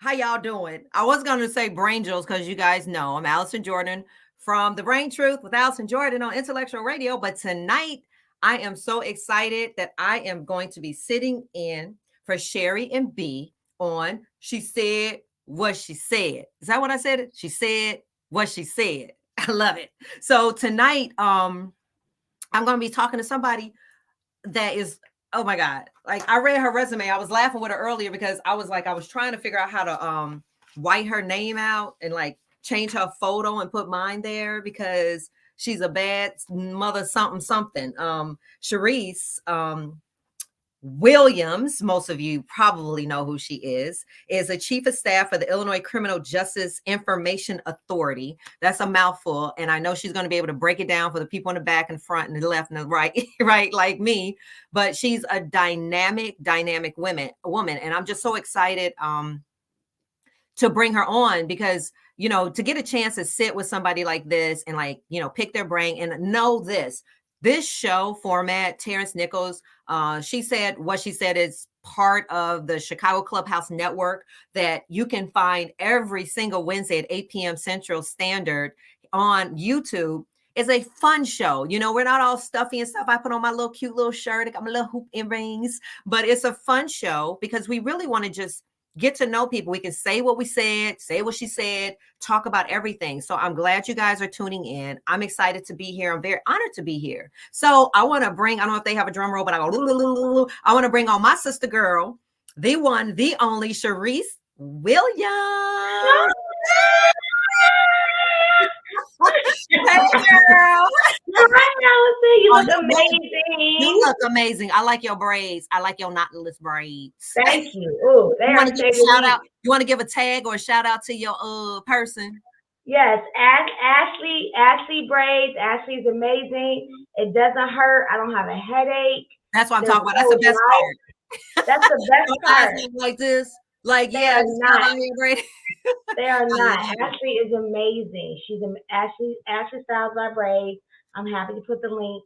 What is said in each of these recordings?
How y'all doing? I was going to say Braangels because you guys know I'm Allison Jordan from The Brain Truth with Allison Jordan on Intellectual Radio. But tonight, I am so excited that I am going to be sitting in for Sherry and B on She Said What She Said. Is that what I said? She said what she said. I love it. So tonight, I'm going to be talking to somebody that is, oh my God. Like I read her resume. I was laughing with her earlier because I was trying to figure out how to white her name out and like change her photo and put mine there because she's a bad mother something. Charise Williams, most of you probably know who she is a chief of staff for the Illinois Criminal Justice Information Authority. That's a mouthful. And I know she's going to be able to break it down for the people in the back and front and the left and the right, right, like me. But she's a dynamic woman. And I'm just so excited to bring her on because, you know, to get a chance to sit with somebody like this and like, you know, pick their brain and know this show format, Terrence Nichols, she said what she said is part of the Chicago Clubhouse Network that you can find every single Wednesday at 8 p.m. Central Standard on YouTube. It's a fun show. You know, we're not all stuffy and stuff. I put on my little cute little shirt. I got my little hoop earrings, but it's a fun show because we really want to just get to know people. We can say what we said, say what she said, talk about everything. So I'm glad you guys are tuning in. I'm excited to be here. I'm very honored to be here. So I want to bring, I don't know if they have a drum roll, but I want to bring on my sister girl, the one, the only Charise Williams. Hey girl. Hi, Allison. You look amazing. You look amazing. I like your braids. I like your knotless braids. Thank you. Oh, they are shout out. You want to give a tag or a shout out to your person? Yes, Ashley braids. Ashley's amazing. It doesn't hurt. I don't have a headache. That's what I'm talking about. That's the best part. That's the best part. Like this. Like, they yeah, are not. They are not. Ashley is amazing. She's Ashley styles my braids. I'm happy to put the link.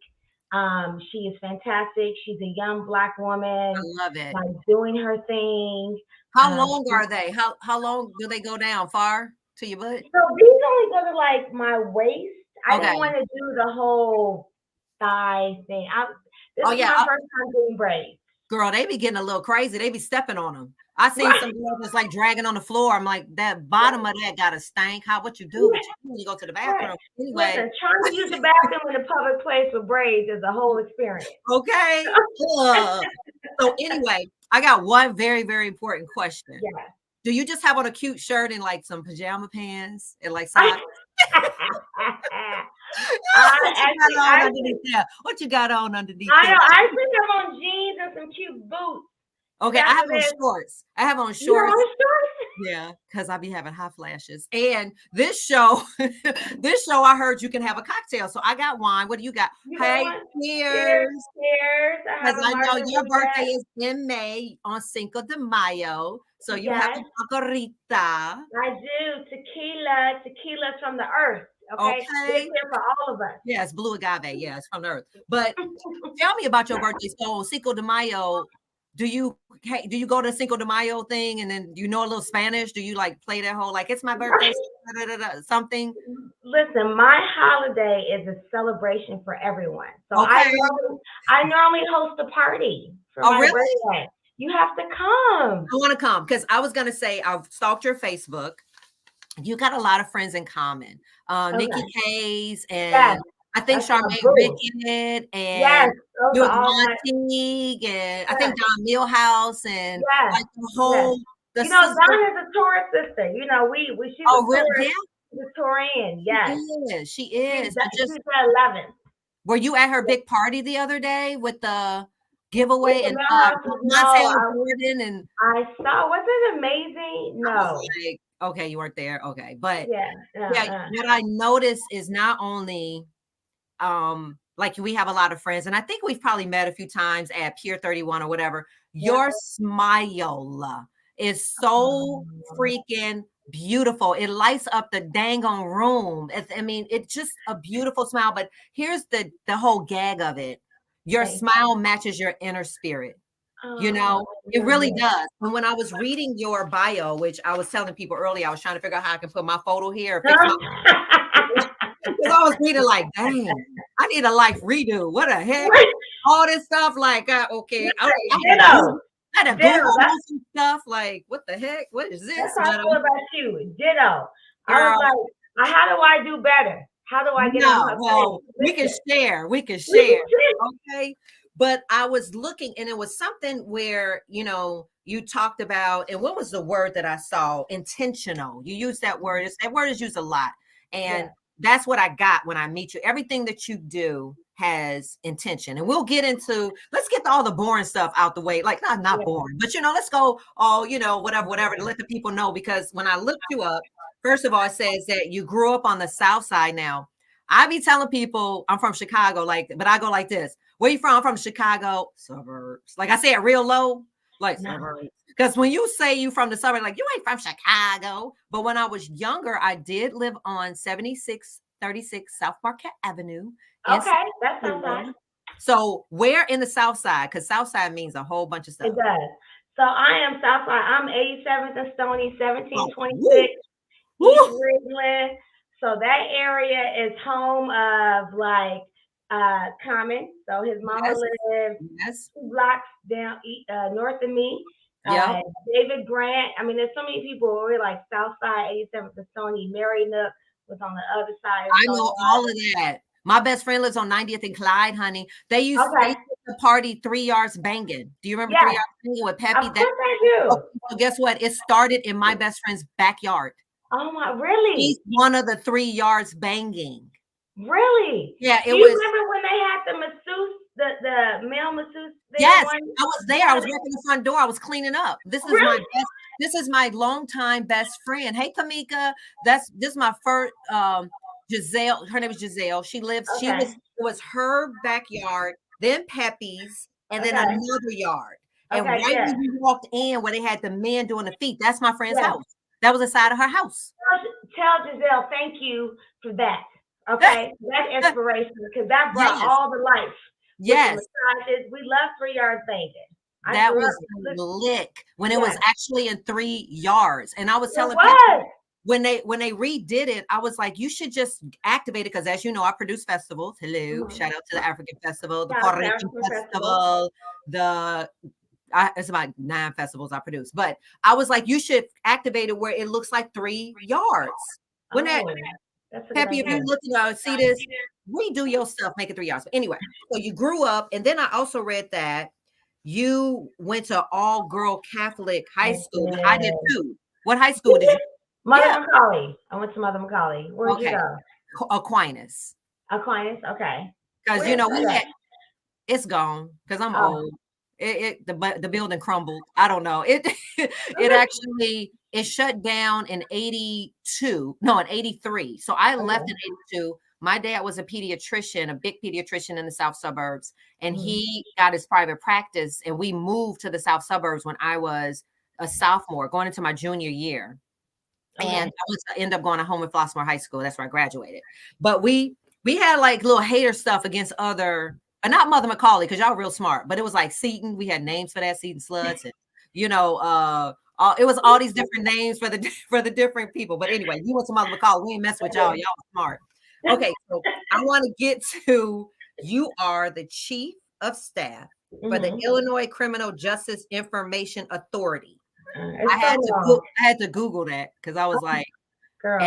She is fantastic. She's a young Black woman. I love it. Like doing her thing. How long are they? How long do they go down? Far to your butt? So these only go to like my waist. I didn't want to do the whole thigh thing. This is my first time doing braids. Girl, they be getting a little crazy. They be stepping on them. I seen some girls that's like dragging on the floor. I'm like, that bottom of that got a stank. What you do? When you go to the bathroom. Right. Anyway. Listen, trying to use the bathroom in a public place with braids is a whole experience. Okay. So anyway, I got one very, very important question. Yeah. Do you just have on a cute shirt and like some pajama pants and like socks? What you got on underneath? I know. I think I'm on jeans and some cute boots. Okay, I have on shorts. You on shorts? Yeah, because I be having hot flashes. And this show, I heard you can have a cocktail. So I got wine. What do you got? Hey, cheers. Cheers. Because I know your birthday is in May on Cinco de Mayo. So you have a margarita. I do. Tequila's from the earth. Okay. It's here for all of us. Yes, blue agave. Yes, from the earth. But tell me about your birthday. So Cinco de Mayo. Do you go to Cinco de Mayo thing and then you know a little Spanish? Do you like play that whole like it's my birthday something? Listen, my holiday is a celebration for everyone. So I normally host a party for my birthday. You have to come. I want to come because I was gonna say I've stalked your Facebook. You got a lot of friends in common. Nikki Hayes and I think Charmaine Rickett and you with Monteague and I think Don Millhouse and like the whole. You know, Don is a Taurus sister. You know, she's really? She's a Taurian. Yes, she is. She's 11. Were you at her big party the other day with the giveaway and Jordan and I saw? Was it amazing? No. Okay, you weren't there. Okay, but what I noticed is not only like we have a lot of friends, and I think we've probably met a few times at Pier 31 or whatever. Your smile is so freaking beautiful. It lights up the dang on room. It's just a beautiful smile. But here's the whole gag of it. Your smile matches your inner spirit. It really does. And when I was reading your bio, which I was telling people earlier, I was trying to figure out how I can put my photo here or fix my because I was reading like, dang, I need a life redo. What the heck? All this stuff, like, okay. I had to Google some stuff, like, what the heck? What is this? That's how I feel about you. Ditto. I was like, how do I do better? How do I get on her face? We can share. We can share. Okay. But I was looking, and it was something where, you talked about, and what was the word that I saw? Intentional. You use that word. That word is used a lot. And that's what I got when I meet you. Everything that you do has intention. And we'll get into, let's get all the boring stuff out the way. Like, not boring, but, let's go all, whatever, to let the people know. Because when I looked you up, first of all, it says that you grew up on the South Side. Now, I be telling people I'm from Chicago, but I go like this. Where you from? I'm from Chicago suburbs. Like I say it real low, like suburbs. Because when you say you from the suburbs, like you ain't from Chicago. But when I was younger, I did live on 7636 South Marquette Avenue. Okay, that's South Side. So where in the South Side? Because South Side means a whole bunch of stuff. It does. So I am South Side. I'm 87th and Stony, 1726 East Ridgeland. So that area is home of Common. So his mama lives 2 blocks down north of me. David Grant. I mean, there's so many people who are like South Side, 87th and Stony. Mary Nook was on the other side. I know all of that. My best friend lives on 90th and Clyde, honey. They used to party 3 yards banging. Do you remember 3 yards banging with Peppy? Of course I do. So guess what? It started in my best friend's backyard. Oh my, really? He's one of the 3 yards banging. Really? Yeah, Do you remember when they had the masseuse, the male masseuse? Yes, I was there. I was working the front door. I was cleaning up. This is this is my longtime best friend. Hey, Kamika. This is my first Giselle. Her name is Giselle. She lives, it was her backyard, then Peppy's, and then another yard. And when you walked in where they had the men doing the feet, that's my friend's house. That was the side of her house. Tell Giselle, thank you for that. Okay, that's inspiration because that brought all the life. Yes, we love 3 yards banging. That was lit when it was actually in 3 yards, and I was telling people when they redid it, I was like, you should just activate it because, as you know, I produce festivals. Hello, shout out to the African Festival, the Puerto Rican Festival, it's about 9 festivals I produce, but I was like, you should activate it where it looks like 3 yards. When Peppy, if you look at see this, redo your stuff, make it 3 yards. But anyway, so you grew up, and then I also read that you went to all-girl Catholic high school. I did too. What high school did you? Mother Macaulay. I went to Mother Macaulay. Where'd you go? Aquinas. Okay. Because it's gone because I'm old. The building crumbled. I don't know. It actually shut down in 82. No, in 83. So I left in 82. My dad was a pediatrician, a big pediatrician in the South suburbs, and he got his private practice. And we moved to the South suburbs when I was a sophomore, going into my junior year. And I ended up going to Home and Flossmoor High School. That's where I graduated. But we had like little hater stuff against other. Not Mother Macaulay, because y'all real smart, but it was like Seton. We had names for that, Seton Sluts, and it was all these different names for the different people. But anyway, you went to Mother Macaulay. We ain't mess with y'all. Y'all smart. Okay, so I want to get to, you are the chief of staff for the Illinois Criminal Justice Information Authority. I had to Google that because I was like, girl,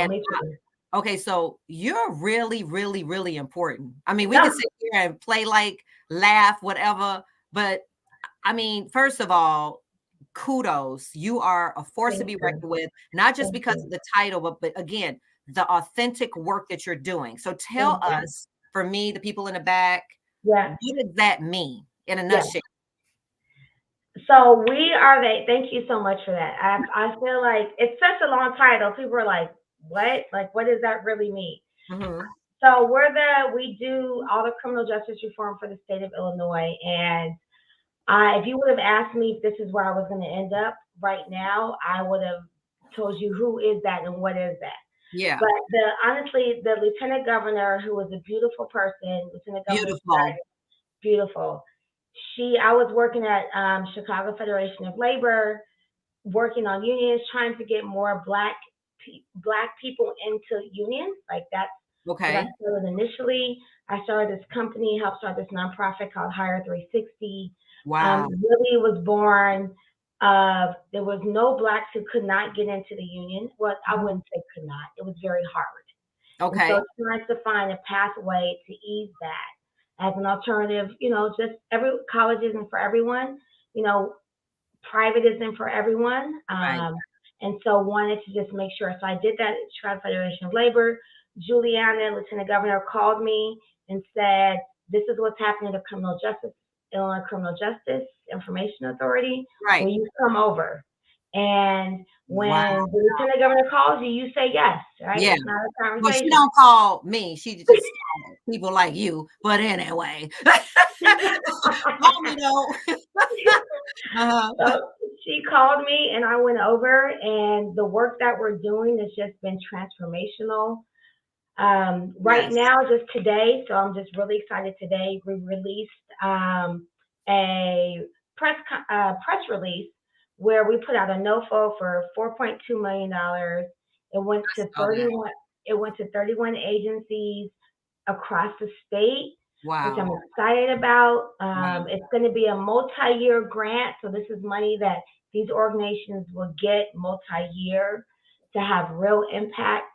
okay, so you're really, really, really important. I mean, we can sit here and play laugh, whatever. But I mean, first of all, kudos. You are a force to be reckoned with, not just because of the title, but again, the authentic work that you're doing. So tell us, for me, the people in the back, what does that mean in a nutshell? So we are thank you so much for that. I feel like it's such a long title. People are like, what? Like, what does that really mean? So we do all the criminal justice reform for the state of Illinois. And if you would have asked me if this is where I was going to end up right now, I would have told you who is that and what is that. Yeah. But honestly, the lieutenant governor, who was a beautiful person, Lieutenant Governor, beautiful. I was working at Chicago Federation of Labor, working on unions, trying to get more black people into unions. Like that's what I Okay. started initially. I started this company, helped start this nonprofit called Hire 360. Wow. Really was born of there was no blacks who could not get into the union. Well, I Mhm. wouldn't say could not. It was very hard. And so Okay. it's nice to find a pathway to ease that as an alternative. Just every college isn't for everyone. You know, private isn't for everyone. Right. And so wanted to just make sure. So I did that at Chicago Federation of Labor. Juliana, Lieutenant Governor, called me and said, this is what's happening to Illinois Criminal Justice Information Authority. Will Right. you come over? And Wow. when the Lieutenant Governor calls you, you say yes, right? Yeah. It's not a Well, she conversation. don't call me. She just calls people like you. But anyway, call me though. uh-huh. So she called me and I went over, and the work that we're doing has just been transformational. Right Yes. now, just today, so I'm just really excited today, we released a press release where we put out a NOFO for $4.2 million. It went I to saw that. 31 agencies across the state, which I'm Wow. excited about. Wow. It's going to be a multi-year grant, so this is money that these organizations will get multi-year to have real impact.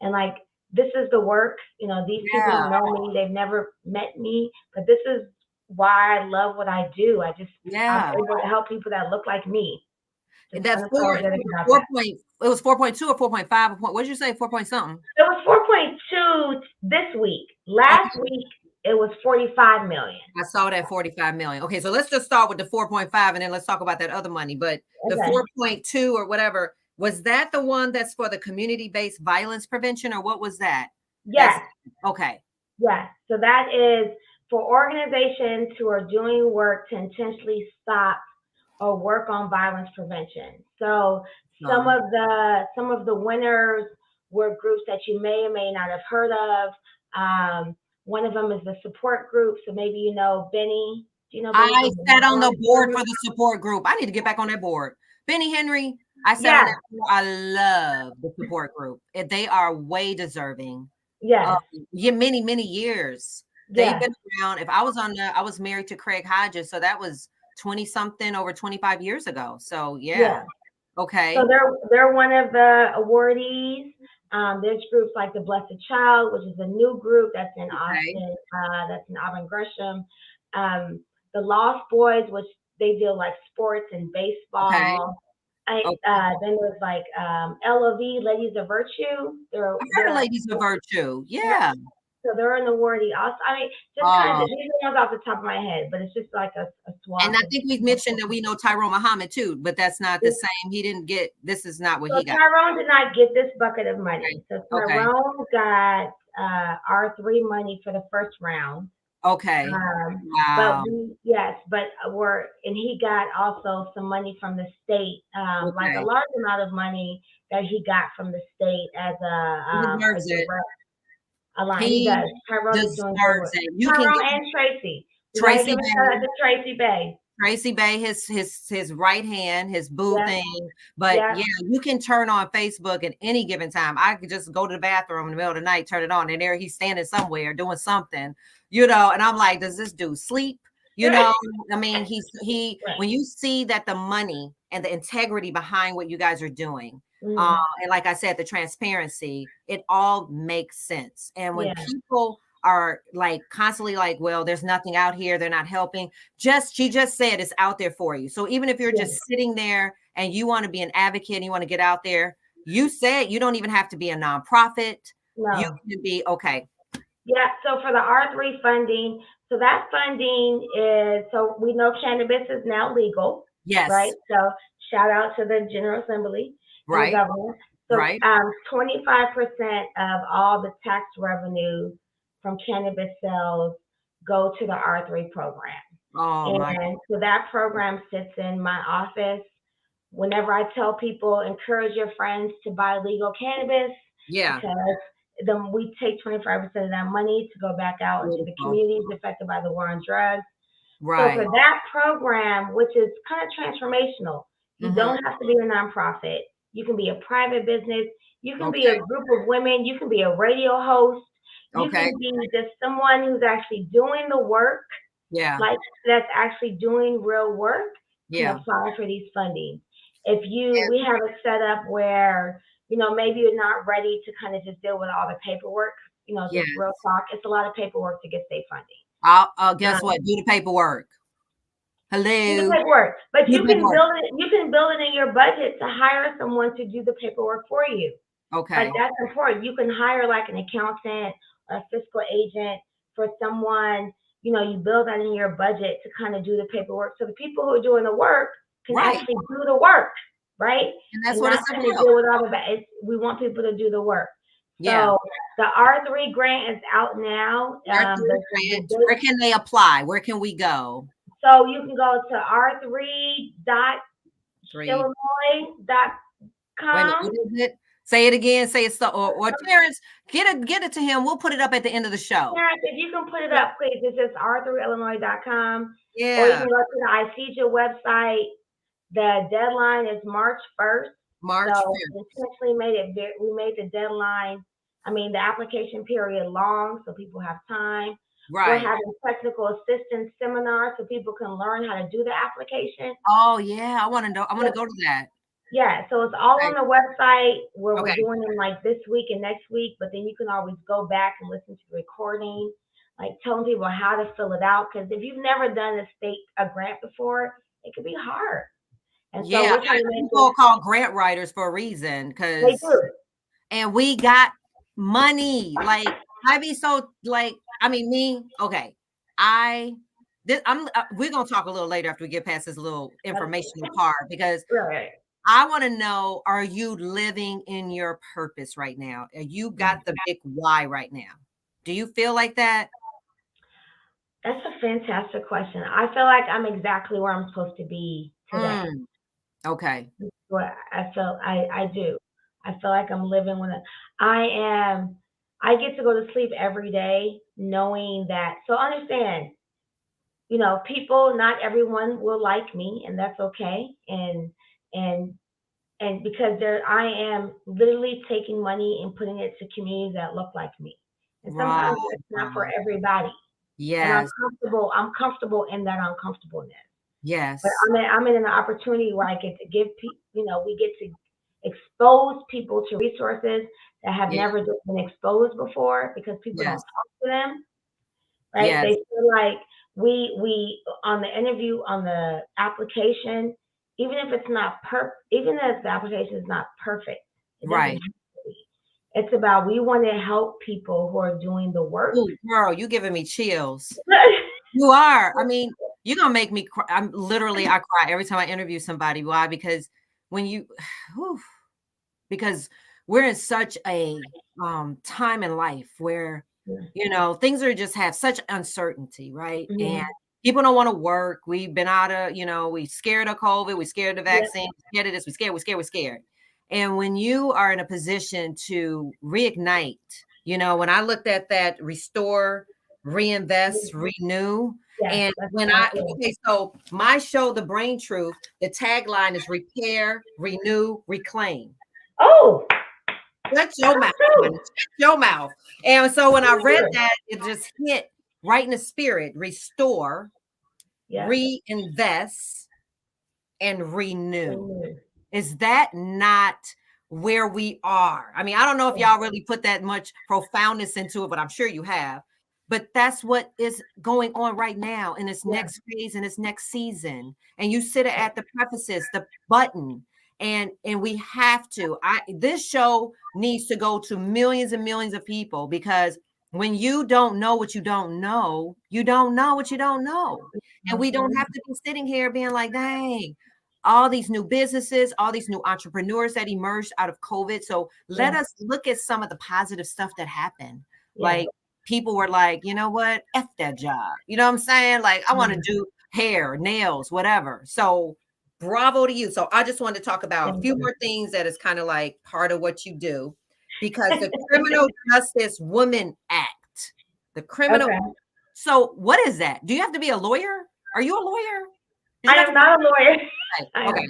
And like this is the work. These people Yeah. don't know me; they've never met me, but this is why I love what I do. I'm Yeah. able to help people that look like me. And Just that's four, unapologetic about four that. point, it was 4.2 or 4.5. What did you say? 4 point something. It was 4.2 this week. Last Okay. week it was 45 million. I saw that 45 million. Okay, so let's just start with the 4.5 and then let's talk about that other money. But the Okay. 4.2 or whatever, was that the one that's for the community-based violence prevention, or what was that? That's Yes. okay. Yes. So that is for organizations who are doing work to intentionally stop or work on violence prevention. So some So of the winners were groups that you may or may not have heard of. One of them is the support group. So maybe you know Benny. Do you know Benny I from the sat on the Violence board Group? for the support group. I need to get back on that board. Benny Henry, I sat on Yes. that board. I love the support group. They are way deserving. Yes. Yeah, many, many years. They've Yes. been around. If I was I was married to Craig Hodges, so that was 20 something, over 25 years ago. So yeah. Yeah. So Okay. they're one of the awardees. There's groups like the Blessed Child, which is a new group that's in Okay. Austin, that's in Auburn Gresham. The Lost Boys, which they deal like sports and Okay. baseball. Okay. Then there's like LOV, Ladies of Virtue. I've heard of Ladies of Virtue. Yeah. So they're an awardee. Also, I mean, just kind of Um, these are ones off the top of my head, but it's just like a and swath I of. think we've mentioned that we know Tyrone Muhammad too, but that's not the same. He didn't get, this is not what So he got. Tyrone did not get this bucket of money. So Okay. Tyrone got R3 money for the first round. Okay. But Wow. and he got also some money from the state, like a Okay. large amount of money that he got from the state as He a deserves it. direct line. He He does. Tyrone is doing good deserves work. it. You can Tyrone get and Tracy. We gotta Tracy give a shout out Bay. to Tracy Bay. Tracy Bay, his right hand, his boo Yep, thing. But yep. yeah, you can turn on Facebook at any given time. I could just go to the bathroom in the middle of the night, turn it on, and there he's standing somewhere doing something, and I'm like, does this dude sleep? I mean, Right. when you see that the money and the integrity behind what you guys are doing, Mm-hmm. and like I said, the transparency, it all makes sense. And when Yeah. people are like constantly like, well, there's nothing out here, they're not helping. She just said it's out there for you. So even if you're Yeah. just sitting there and you want to be an advocate and you want to get out there, you said you don't even have to be a nonprofit. You No. can be okay. Yeah, so for the R3 funding, so that funding is, so we know cannabis is now legal, right? Yes. So shout out to the General Assembly and the Right. governor. So Right. 25% of all the tax revenue from cannabis sales go to the R3 program. Oh my. And so that program sits in my office. Whenever I tell people, encourage your friends to buy legal cannabis, Yeah. because then we take 25% of that money to go back out into the Beautiful. communities affected by the war on drugs. So for Right. that program, which is kind of transformational, you Mm-hmm. don't have to be a nonprofit. You can be a private business. You can be a Okay. group of women. You can be a radio host. You Okay. can be just someone who's actually doing the work, Yeah. like that's actually doing real work, can Yeah. apply for these funding. We have it set up where, maybe you're not ready to kind of just deal with all the paperwork, Yeah. just real talk. It's a lot of paperwork to get state funding. I'll guess what? Do the paperwork. Do the Hello. paperwork, but Do you the can paperwork. build it. You can build it in your budget to hire someone to do the paperwork for you. Like Okay. that's important. You can hire like an accountant or a fiscal agent for someone. You build that in your budget to kind of do the paperwork, so the people who are doing the work can Right. actually do the work, right? And that's And what not it's trying to about. deal with all the bad. We want people to do the work. Yeah. So the R3 grant is out now. Where The can they apply? Where can we go? So you can go to Three. Wait a minute. r3.illinois.com. What is it? Say it again. Say it so or Terrence, get it to him. We'll put it up at the end of the show. Terrence, if you can put it Yeah. up, please. It's just r3illinois.com. Or you Yeah. can go to the ICEJA website. The deadline is March 1st. March So 5th. we intentionally we made the deadline, the application period long so people have time. We're Right. having technical assistance seminars so people can learn how to do the application. Oh yeah. I want to know. I want to go to that. Yeah, so it's all on Okay. the website where we're Okay. doing them like this week and next week, but then you can always go back and listen to the recording, like telling people how to fill it out. Because if you've never done a grant before, it can be hard. And so Yeah. we're trying to make People are called grant writers for a reason, they do. and we got money. Like I be so like, I mean, me, okay. We're gonna talk a little later after we get past this little informational part because Right. I want to know, are you living in your purpose right now? You got the big why right now? Do you feel like that? That's a fantastic question. I feel like I'm exactly where I'm supposed to be today. Okay. What I do. I feel like I'm living when I am. I get to go to sleep every day knowing that. So understand, people, not everyone will like me, and that's okay. And and because I am literally taking money and putting it to communities that look like me, and Right. sometimes it's not for everybody. And Yes. I'm comfortable in that uncomfortableness. But Yes. I'm in an opportunity where I get to give people, we get to expose people to resources that have Yeah. never just been exposed before because people don't Yes. talk to them, right? Yes. They feel like we on the interview, on the application, even if the application is not perfect, it doesn't have Right. to be. It's about we want to help people who are doing the work. Ooh, girl, you giving me chills. You are. I mean, you're gonna make me cry. I cry every time I interview somebody. Why? Because when you whew, because we're in such a time in life where things are just have such uncertainty, right? And Mhm. people don't want to work. We've been out of, we scared of COVID, we scared of the Yep. vaccine, we scared of this, we're scared. And when you are in a position to reignite, when I looked at that restore, reinvest, renew, Yes, and that's when so my show, The Brain Truth, the tagline is repair, renew, reclaim. Oh, Shut your mouth, honey. Shut your mouth. And so when I read that, it just hit right in the spirit. Restore, reinvest, and renew. Is that not where we are? I mean, I don't know if y'all really put that much profoundness into it, but I'm sure you have. But that's what is going on right now in this next phase, in this next season. And you sit at the prefaces, the button, and we have to. This show needs to go to millions and millions of people because when you don't know what you don't know, you don't know what you don't know. And we don't have to be sitting here being like, dang, all these new businesses, all these new entrepreneurs that emerged out of COVID. So let us look at some of the positive stuff that happened. Like people were like, you know what? F that job. You know what I'm saying? Like, I want to do hair, nails, whatever. So bravo to you. So I just wanted to talk about a few more things that is kind of like part of what you do because the Criminal Justice Women Act, the criminal. Okay. So what is that? Do you have to be a lawyer? Are you a lawyer? I am not a lawyer. Okay.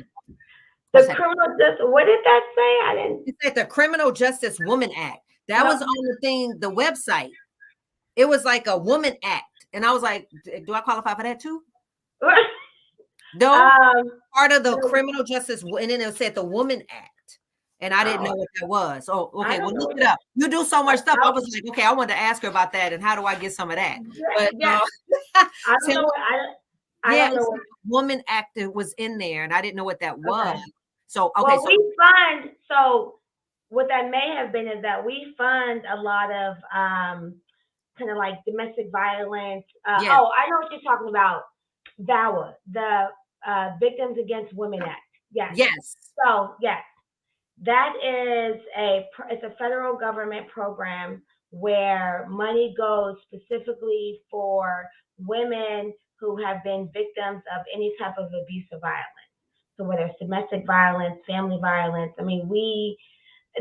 The criminal justice. What did that say? I didn't. It said the Criminal Justice Woman Act. That was on the thing, the website. It was like a woman act, and I was like, "Do I qualify for that too?" No, part of the Criminal Justice, and then it said the Woman Act, and I didn't know what that was. Oh, okay. Well, look it up. You do so much stuff. I was like, okay, I wanted to ask her about that, and how do I get some of that? But I don't know. I don't know. Woman Act was in there, and I didn't know what that was. Okay. So, okay. Well, we fund. So, what that may have been is that we fund a lot of kind of like domestic violence. Oh, I know what you're talking about. VAWA, the Victims Against Women Act. Yes. Yes. So, yes, that is it's a federal government program where money goes specifically for women who have been victims of any type of abuse or violence. So whether it's domestic violence, family violence, I mean,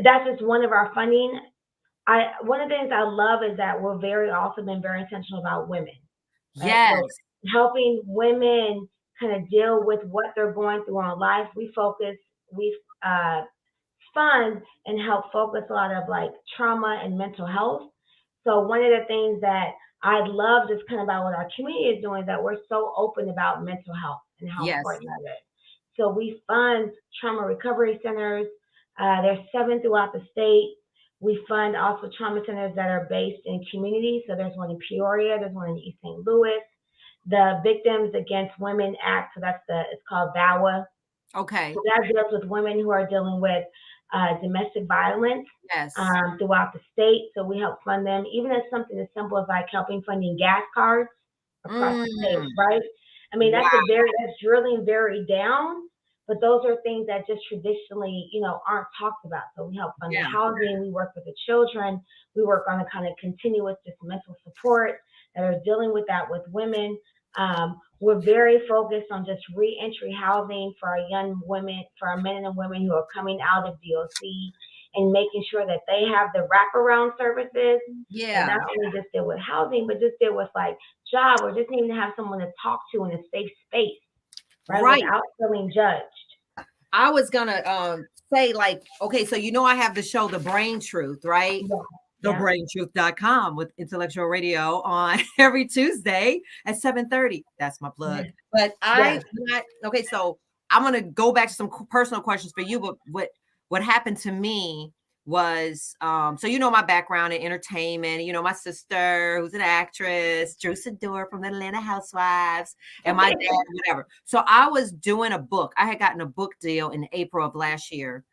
that's just one of our funding. One of the things I love is that we're very also been very intentional about women. Right? Yes. So helping women kind of deal with what they're going through in life. We fund and help focus a lot of like trauma and mental health. So one of the things that I love just kind of about what our community is doing is that we're so open about mental health and how important that is. So we fund trauma recovery centers. There's 7 throughout the state. We fund also trauma centers that are based in communities. So there's one in Peoria, there's one in East St. Louis. The Victims Against Women Act, so it's called VAWA. Okay. So that deals with women who are dealing with domestic violence throughout the state. So we help fund them, even as something as simple as like helping funding gas cards across the state, right? I mean, that's drilling very down, but those are things that just traditionally, aren't talked about. So we help fund the housing, we work with the children, we work on a kind of continuous just mental support that are dealing with that with women. We're very focused on just reentry housing for our young women, for our men and women who are coming out of DOC, and making sure that they have the wraparound services. Yeah. And not only just deal with housing, but just deal with like job, or just needing to have someone to talk to in a safe space, right? Without feeling judged. I was gonna say, like, okay, so I have the show The Brain Truth, right? Yeah. TheBrainTruth.com with Intellectual Radio on every Tuesday at 7:30. That's my plug. But okay, so I'm gonna go back to some personal questions for you. But what happened to me was, so my background in entertainment. My sister, who's an actress, Drew Sidor from the Atlanta Housewives, and my dad, whatever. So I was doing a book. I had gotten a book deal in April of last year.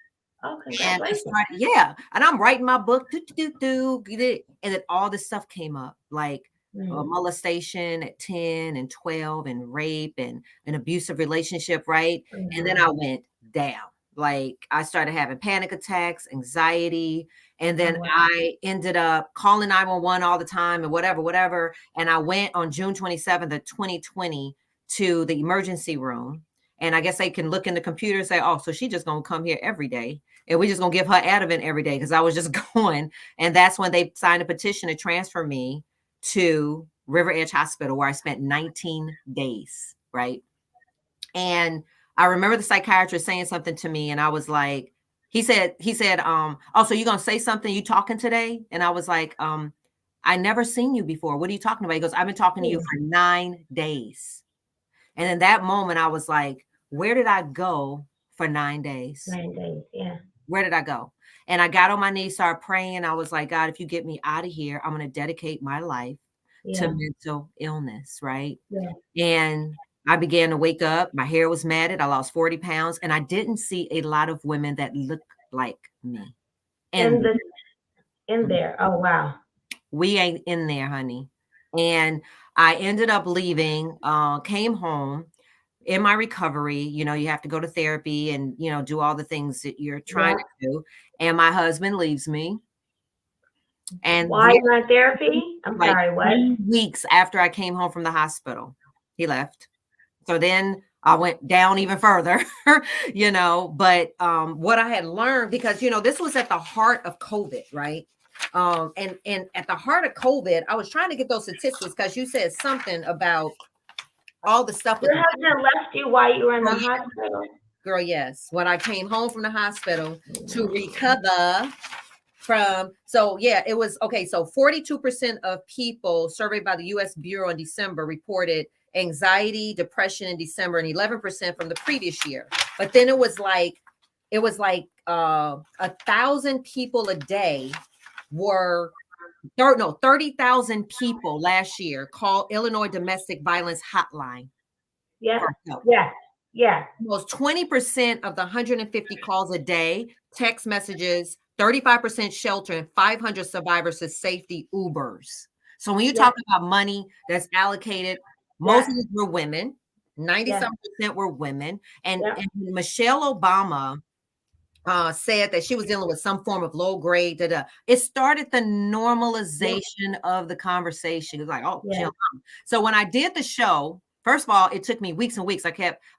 Oh, congratulations. And and I'm writing my book, and then all this stuff came up, like molestation at 10 and 12, and rape and an abusive relationship, right? And then I went down. Like I started having panic attacks, anxiety, and then I ended up calling 911 all the time and whatever. And I went on June 27th of 2020 to the emergency room. And I guess they can look in the computer and say, oh, so she's just going to come here every day. And we're just going to give her Ativan every day, because I was just going. And that's when they signed a petition to transfer me to River Edge Hospital, where I spent 19 days, right? And I remember the psychiatrist saying something to me, and I was like, he said, oh, so you're going to say something? You talking today? And I was like, I never seen you before. What are you talking about? He goes, I've been talking to you for 9 days. And in that moment, I was like, where did I go for 9 days? 9 days, yeah. Where did I go? And I got on my knees, started praying. I was like, God, if you get me out of here, I'm going to dedicate my life to mental illness, right? Yeah. And I began to wake up. My hair was matted. I lost 40 pounds. And I didn't see a lot of women that looked like me. In there. Oh, wow. We ain't in there, honey. And I ended up leaving, came home. In my recovery, you have to go to therapy and, do all the things that you're trying to do. And my husband leaves me. And why you in therapy? I'm sorry, what? 3 weeks after I came home from the hospital, he left. So then I went down even further, but what I had learned, because, this was at the heart of COVID, right? And at the heart of COVID, I was trying to get those statistics, because you said something about all the stuff with Your husband left you while you were in the hospital? Girl, yes. When I came home from the hospital to recover from, so yeah, it was, okay, so 42% of people surveyed by the U.S. Bureau in December reported anxiety, depression in December, and 11% from the previous year. But then it was like 1,000 people a day were 30,000 people last year called Illinois Domestic Violence Hotline. Yeah, yeah, yeah. Almost 20% of the 150 calls a day, text messages, 35% shelter, and 500 survivors to safety Ubers. So when you talk about money that's allocated, most of these were women. 97% were women. And Michelle Obama said that she was dealing with some form of low grade. It started the normalization of the conversation. It was like, oh, so when I did the show, first of all, it took me weeks and weeks.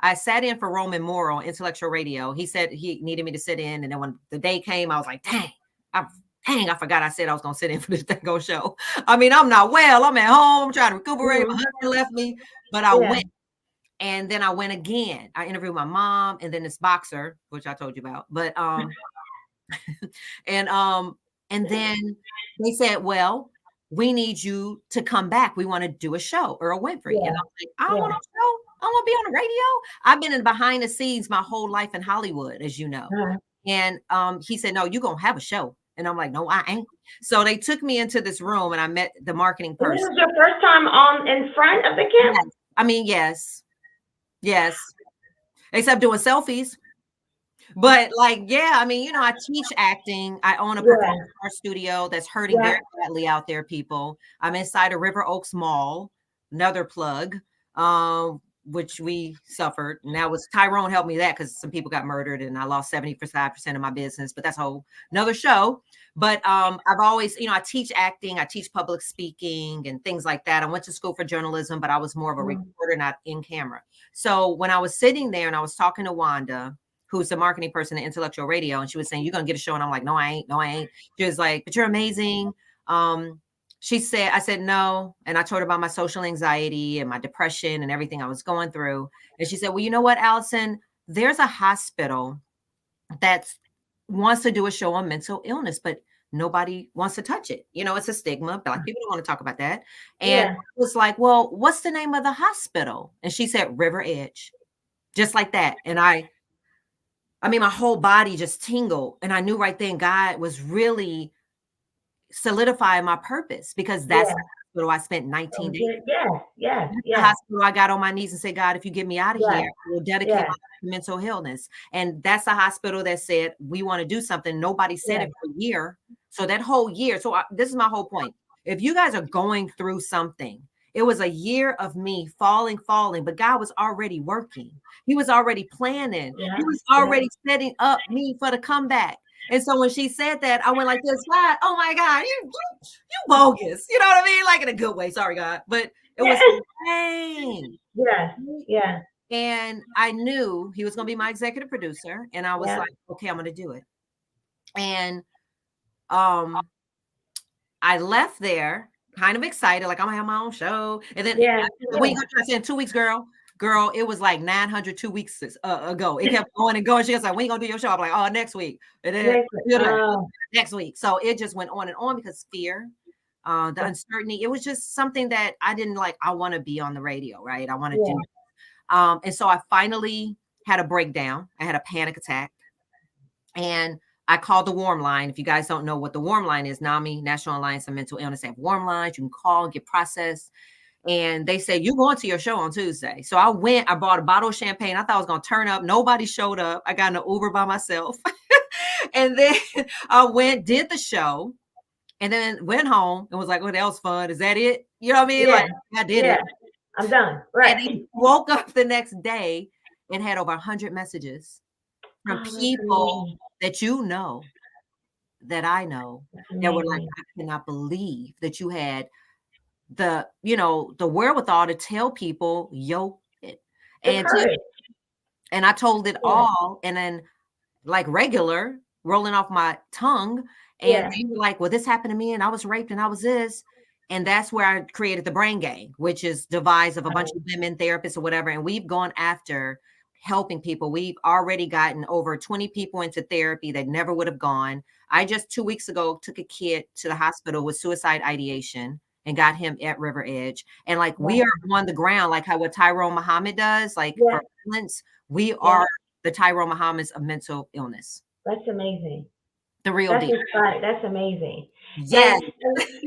I sat in for Roman Morrow, Intellectual Radio. He said he needed me to sit in. And then when the day came, I was like, dang, I forgot I said I was going to sit in for this Tango show. I mean, I'm not well. I'm at home. I'm trying to recuperate. My husband left me, but I went. And then I went again. I interviewed my mom and then this boxer, which I told you about. But and then they said, well, we need you to come back. We want to do a show, Earl Winfrey. And I'm like, I don't want a show. I want to be on the radio. I've been in behind the scenes my whole life in Hollywood, as you know. And he said, no, you're going to have a show. And I'm like, no, I ain't. So they took me into this room and I met the marketing person. This is your first time on in front of the camera? Yes. I mean, yes. Yes. Except doing selfies. But like, yeah, I mean, I teach acting. I own a performance art studio that's hurting very badly out there, people. I'm inside a River Oaks Mall, another plug, which we suffered. And that was Tyrone helped me that because some people got murdered and I lost 75% of my business, but that's another show. But I've always, I teach acting, I teach public speaking and things like that. I went to school for journalism, but I was more of a reporter, not in camera. So when I was sitting there and I was talking to Wanda, who's the marketing person at Intellectual Radio, and she was saying, you're going to get a show. And I'm like, no, I ain't. No, I ain't. She was like, but you're amazing. She said, I said, no. And I told her about my social anxiety and my depression and everything I was going through. And she said, well, you know what, Allison, there's a hospital that wants to do a show on mental illness, but nobody wants to touch it. It's a stigma. Black people don't want to talk about that. And I was like, well, what's the name of the hospital? And she said, River Edge, just like that. And I mean, my whole body just tingled. And I knew right then God was really solidifying my purpose because that's the hospital I spent 19 days. The hospital I got on my knees and said, God, if you get me out of here, I will dedicate my life to mental illness. And that's the hospital that said, we want to do something. Nobody said it for a year. So that whole year. So this is my whole point. If you guys are going through something, it was a year of me falling, but God was already working. He was already planning. He was already setting up me for the comeback. And so when she said that, I went like this, God, oh my God, you bogus. You know what I mean? Like in a good way. Sorry, God. But it was insane. Yeah. And I knew he was going to be my executive producer. And I was like, okay, I'm going to do it. And I left there kind of excited, like I'm gonna have my own show. And then when you go to in 2 weeks, girl, it was like 900 2 weeks ago. It kept going and going. She was like, when you gonna do your show? I'm like, oh, next week. And then next week. So it just went on and on because fear, the uncertainty. It was just something that I didn't like. I want to be on the radio, right? I want to do it. And so I finally had a breakdown. I had a panic attack. And I called the warm line. If you guys don't know what the warm line is, NAMI, National Alliance of Mental Illness, they have warm lines. You can call and get processed. And they said, you're going to your show on Tuesday. So I went, I bought a bottle of champagne. I thought I was going to turn up. Nobody showed up. I got in an Uber by myself. And then I went, did the show, and then went home and was like, oh, that was fun. Is that it? You know what I mean? Like, I did it. I'm done. Right. And then woke up the next day and had over 100 messages from people that that I know, that were like, I cannot believe that you had the wherewithal to tell people, it. And I told it all, and then like regular, rolling off my tongue. And they were like, well, this happened to me, and I was raped, and I was this. And that's where I created the Brain Gang, which is devised of a bunch of women therapists or whatever. And we've gone after helping people. We've already gotten over 20 people into therapy that never would have gone. I just 2 weeks ago took a kid to the hospital with suicide ideation and got him at River Edge. And like we are on the ground, like how what Tyrone Muhammad does, like for violence, we are the Tyrone Muhammad's of mental illness. That's amazing. The real deal. That's amazing. Yes.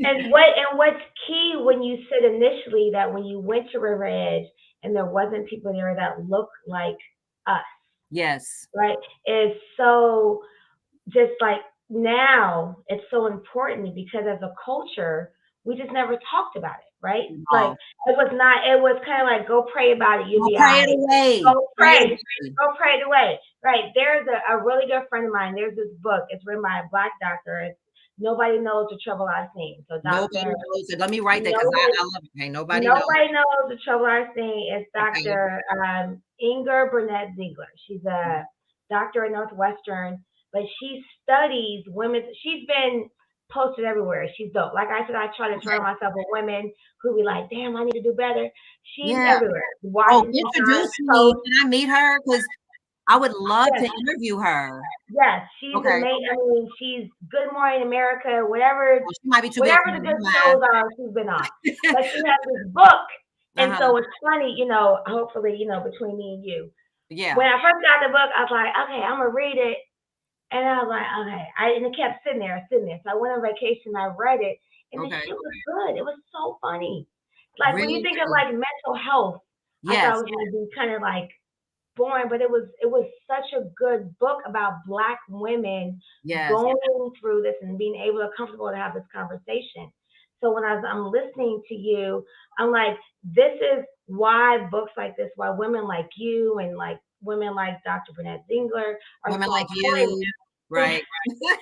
And what's key when you said initially that when you went to River Edge and there wasn't people there that looked like us. Yes. Right. Is so just like now it's so important because as a culture, we just never talked about it, right? No. Like it was kind of like go pray about it, you'll be pray all right. it away. Go pray it away. Right. There's a really good friend of mine. There's this book. It's written by a Black doctor. It's Nobody Knows the Trouble I've Seen. So nobody knows it. Let me write that because I love it. Hey, nobody knows the trouble I've seen. It's Dr. Inger Burnett Ziegler. She's a doctor at Northwestern, but she studies women. She's been posted everywhere. She's dope. Like I said, I try to surround myself with women who be like, damn, I need to do better. She's everywhere. Introduce me. Can I meet her? Because I would love to interview her. Yes, she's amazing. I mean, she's Good Morning America, whatever. Well, she might be too whatever the good shows are, she's been on. But she has this book, and so it's funny, hopefully, between me and you. Yeah. When I first got the book, I was like, okay, I'm gonna read it, and I was like, okay, and it kept sitting there. So I went on vacation, I read it, and the shit was good. It was so funny. Like when you think of like mental health, I thought it was gonna be kind of like boring, but it was such a good book about Black women going through this and being able to comfortable to have this conversation. So when I'm listening to you, I'm like, this is why books like this, why women like you and like women like Dr. Burnett Ziegler are women so like you, right?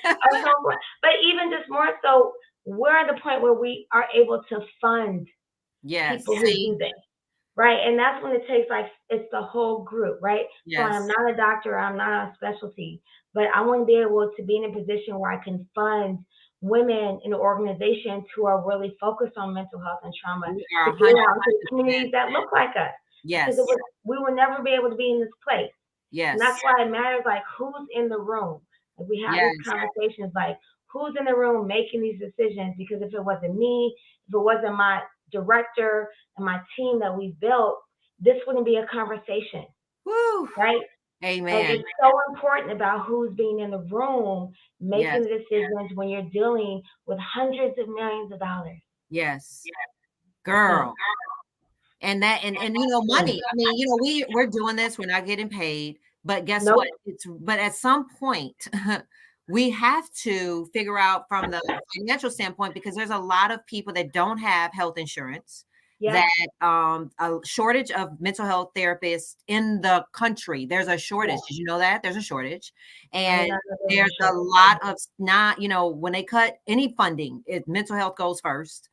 are so but even just more so, we're at the point where we are able to fund people who do this. Right. And that's when it takes it's the whole group, right? Yes. So I'm not a doctor, I'm not a specialty, but I want to be able to be in a position where I can fund women in organizations who are really focused on mental health and trauma to get out into communities that look like us. Yes. Because we will never be able to be in this place. Yes. And that's why it matters like who's in the room. Like we have these conversations like who's in the room making these decisions, because if it wasn't me, if it wasn't my director and my team that we built, this wouldn't be a conversation. Woo. Right? Amen. And it's so important about who's being in the room making the decisions when you're dealing with hundreds of millions of dollars. Yes. Girl. And that and money. I mean, we're doing this, we're not getting paid, but guess what? But at some point we have to figure out from the financial standpoint, because there's a lot of people that don't have health insurance, that a shortage of mental health therapists in the country. There's a shortage. Did you know that? There's a shortage. And there's a lot of when they cut any funding, mental health goes first.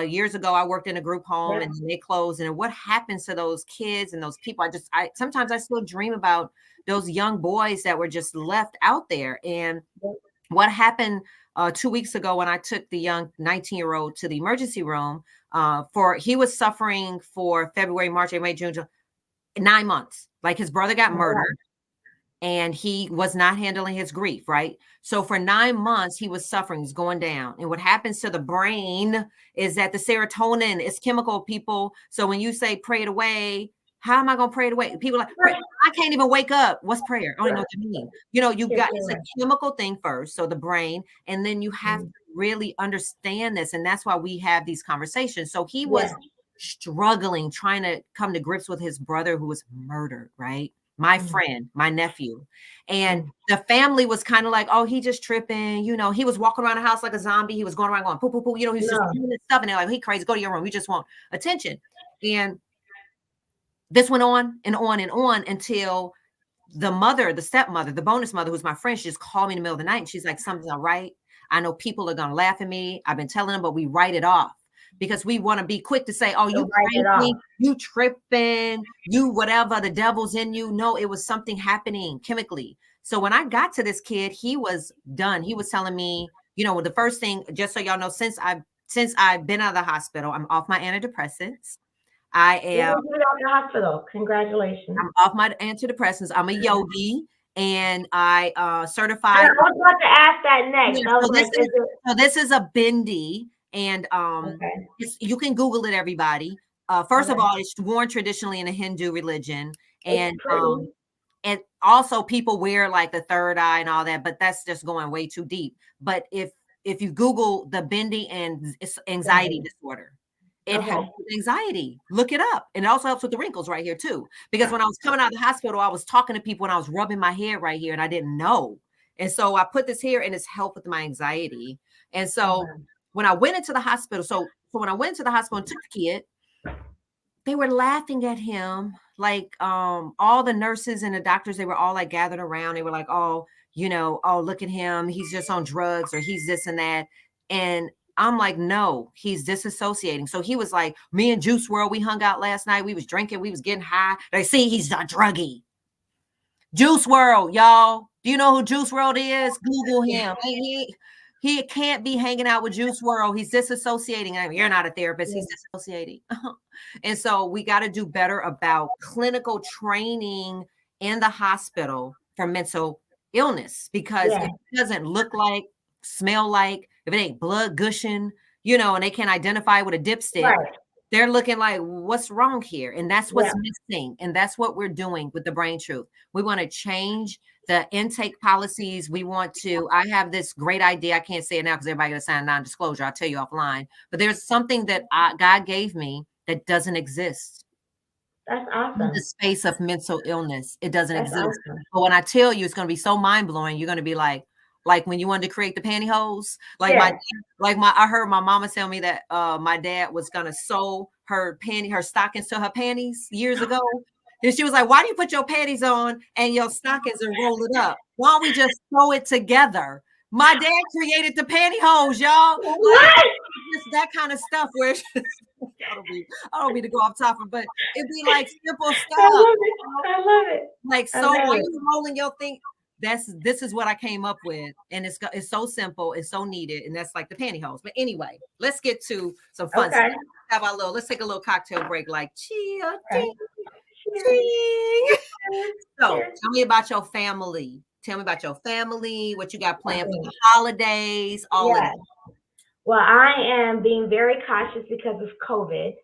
Years ago, I worked in a group home and they closed. And what happens to those kids and those people? Sometimes I still dream about those young boys that were just left out there. And what happened 2 weeks ago when I took the young 19-year-old to the emergency room he was suffering for February, March, April, May, June, 9 months. Like his brother got murdered and he was not handling his grief, right? So for 9 months, he was suffering, he's going down. And what happens to the brain is that the serotonin is chemical, people. So when you say pray it away, how am I going to pray it away? People are like, I can't even wake up. What's prayer? I don't even know what that means. It's a chemical thing first. So the brain, and then you have to really understand this. And that's why we have these conversations. So he was struggling, trying to come to grips with his brother who was murdered, right? My friend, my nephew. And the family was kind of like, oh, he just tripping. He was walking around the house like a zombie. He was going around going, poo, poo, poo. He's just doing this stuff. And they're like, he crazy. Go to your room. We just want attention. And this went on and on and on until the stepmother, the bonus mother, who's my friend, she just called me in the middle of the night. And she's like, something's not right. I know people are going to laugh at me. I've been telling them, but we write it off because we want to be quick to say, oh, you crazy, you tripping, you whatever, the devil's in you. No, it was something happening chemically. So when I got to this kid, he was done. He was telling me, the first thing, just so y'all know, since I've since I've been out of the hospital, I'm off my antidepressants. I am You're out the hospital. Congratulations. I'm off my antidepressants. I'm a yogi, and I certified. I was about to ask that next. Yeah, I was like, is it so this is a bindi, and okay? you can Google it, everybody. First of Okay. all, it's worn traditionally in the Hindu religion, It's pretty. and also people wear like the third eye and all that, but that's just going way too deep. But if you Google the bindi and it's anxiety disorder, it helps Okay. with anxiety. Look it up. And it also helps with the wrinkles right here too. Because when I was coming out of the hospital, I was talking to people and I was rubbing my head right here and I didn't know. And so I put this here and it's helped with my anxiety. And so when I went into the hospital, so when I went to the hospital and took the kid, they were laughing at him. Like all the nurses and the doctors, they were all like gathered around. They were like, oh, oh, look at him. He's just on drugs or he's this and that. And I'm like, no, he's disassociating. So he was like, me and Juice WRLD, we hung out last night. We was drinking, we was getting high. They see he's a druggie. Juice WRLD, y'all. Do you know who Juice WRLD is? Google him. He can't be hanging out with Juice WRLD. He's disassociating. I mean, you're not a therapist. He's disassociating. And so we got to do better about clinical training in the hospital for mental illness, because if it doesn't look like, smell like, if it ain't blood gushing, and they can't identify with a dipstick, they're looking like, what's wrong here? And that's what's missing. And that's what we're doing with the Brain Truth. We want to change the intake policies. I have this great idea. I can't say it now because everybody got to sign non-disclosure. I'll tell you offline. But there's something that God gave me that doesn't exist. That's awesome. In the space of mental illness, it doesn't exist. Awesome. But when I tell you, it's going to be so mind-blowing, you're going to be like when you wanted to create the pantyhose, I heard my mama tell me that my dad was going to sew her stockings to her panties years ago. And she was like, why do you put your panties on and your stockings and roll it up? Why don't we just sew it together? My dad created the pantyhose, y'all. What? Just that kind of stuff where it's just, I don't mean to go off topic, but it'd be like simple stuff. I love it. Like, so while you rolling your thing, this is what I came up with, and it's so simple, it's so needed, and that's like the pantyhose. But anyway, let's get to some fun stuff. Let's take a little cocktail break, like cheer. So tell me about your family. Tell me about your family, what you got planned for the holidays, all of that. Well, I am being very cautious because of COVID.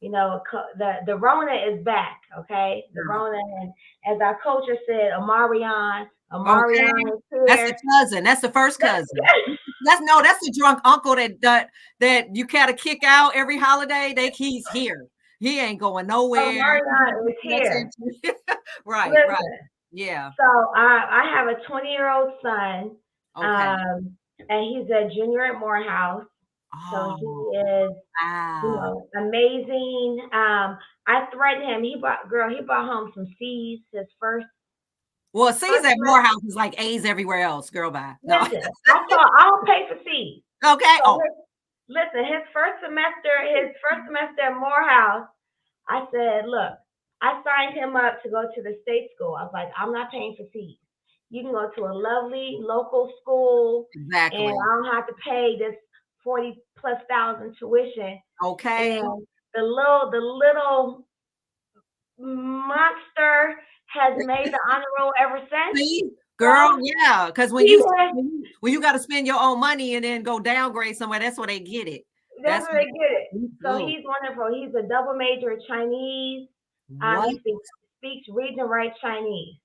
The Rona is back, okay? The Rona, and as our culture said, Omarion is here. That's the cousin. That's the first cousin. That's the drunk uncle that you kind of kick out every holiday. He's here. He ain't going nowhere. Omarion is here. Right. Yeah. So I have a 20-year-old son. Okay. And he's a junior at Morehouse. So he is, amazing. I threatened him. He brought home some C's, his first. Well, C's at Morehouse is like A's everywhere else. Girl, bye. No. Listen, I don't pay for C's. Okay. So listen, his first semester at Morehouse, I said, look, I signed him up to go to the state school. I was like, I'm not paying for C's. You can go to a lovely local school. Exactly. And I don't have to pay this $40,000+ tuition. Okay. And the little monster has made the honor roll ever since. See? Girl, yeah. Because when you got to spend your own money and then go downgrade somewhere, that's where they get it. That's where they get it. So he's wonderful. He's a double major in Chinese. He speaks, reads, and writes Chinese.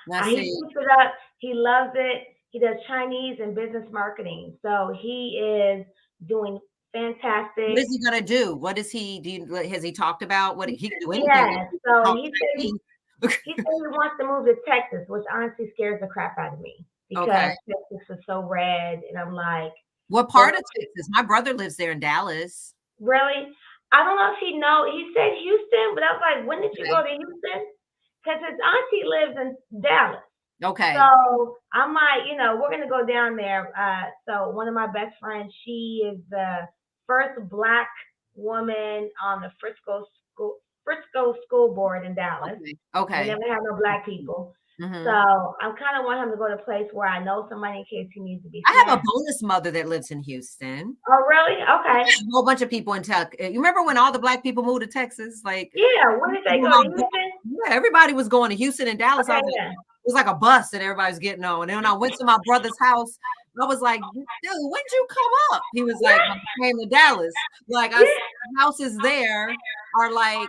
He picks it up. He loves it. He does Chinese and business marketing. So he is doing fantastic. What is he going to do? What is he do? Has he talked about what he can do? Anything? Yeah. So he said he wants to move to Texas, which honestly scares the crap out of me because Texas is so red. And I'm like, what part of Texas? My brother lives there in Dallas. Really? I don't know if he knows. He said Houston, but I was like, when did you go to Houston? Because his auntie lives in Dallas. Okay. So I'm like, we're going to go down there. So one of my best friends, she is the first Black woman on the Frisco school board in Dallas. Okay. They never had no Black people. So Mhm. I kind of want him to go to a place where I know somebody in case he needs to be I have a snatched. bonus mother that lives in Houston. Oh, really? I Okay. have a whole bunch of people in Texas. You remember when all the black people moved to Texas? Like, Yeah. Where did they go? To Houston? yeah, everybody was going to Houston and Dallas. Okay. Yeah. It was like a bus that everybody's getting on. And when I went to my brother's house, I was like, dude, when'd you come up? He was like, I came to Dallas. Like, Yeah. houses there are like,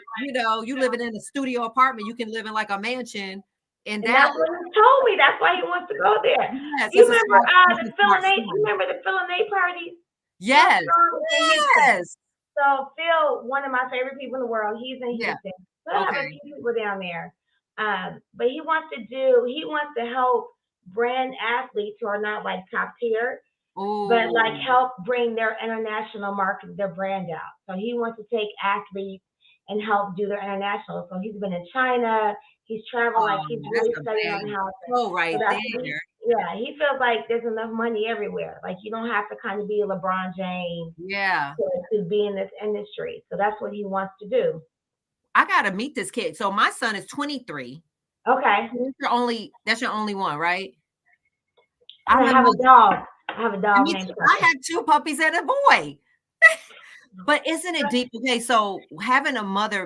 you living in a studio apartment, you can live in like a mansion in And that's Dallas. what he told me. That's why he wants to go there. Yes, You it's a remember smart, the it's a Phil smart and A? You son. remember the Phil and A parties? Phil Yes, Strong is in Houston. yes, So Phil, one of my favorite people in the world, he's in yeah, Houston. So I have a okay. few people down there. But he wants to help brand athletes who are not like top tier, but like Oh, help bring their international market, their brand out. So he wants to take athletes and help do their international. So he's been in China. He's traveled, like he's that's really a studying bad on how to. pro So right that's what there. yeah, he feels like there's enough money everywhere. Like you don't have to kind of be a LeBron James Yeah. to be in this industry. So that's what he wants to do. I gotta meet this kid. So my son is 23. Okay. That's your only one, right? I And I have remember a dog. I have a and dog me named too. I Crain. had two puppies and a boy. But isn't it deep? Okay, so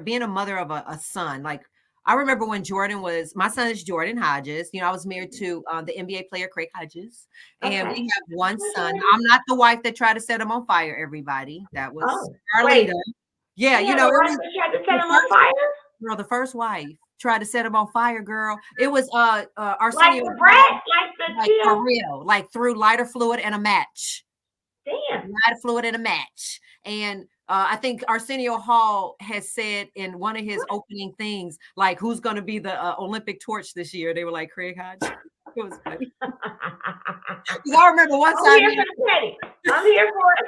being a mother of a son, like I remember when my son is Jordan Hodges. I was married to the NBA player Craig Hodges, and Okay. we have one son. I'm not the wife that tried to set him on fire, everybody. That was Oh, wait. Arlita. Yeah, He had it a wife was that tried to set the him on first fire? girl, the first wife tried to set him on fire, girl. It was Like Arsenio the Hall, brat? Like the like for chill? real, like through lighter fluid and a match. Damn. Lighter fluid and a match. And I think Arsenio Hall has said in one of his opening things, like, who's going to be the Olympic torch this year? They were like, Craig Hodge. It was funny. I remember one I'm time, here for the petty. I'm here for it.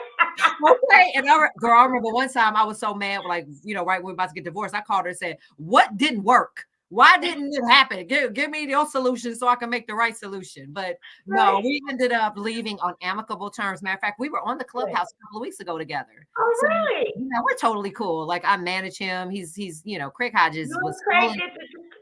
okay, and girl, I remember one time I was so mad, like, right when we were about to get divorced, I called her and said, what didn't work? Why didn't it happen? Give me your solution so I can make the right solution. But no, Right. we ended up leaving on amicable terms. Matter of fact, we were on the Good. clubhouse a couple of weeks ago together. Oh, So really? we're totally cool. Like I manage him. He's Craig Hodges You and was Craig calling. did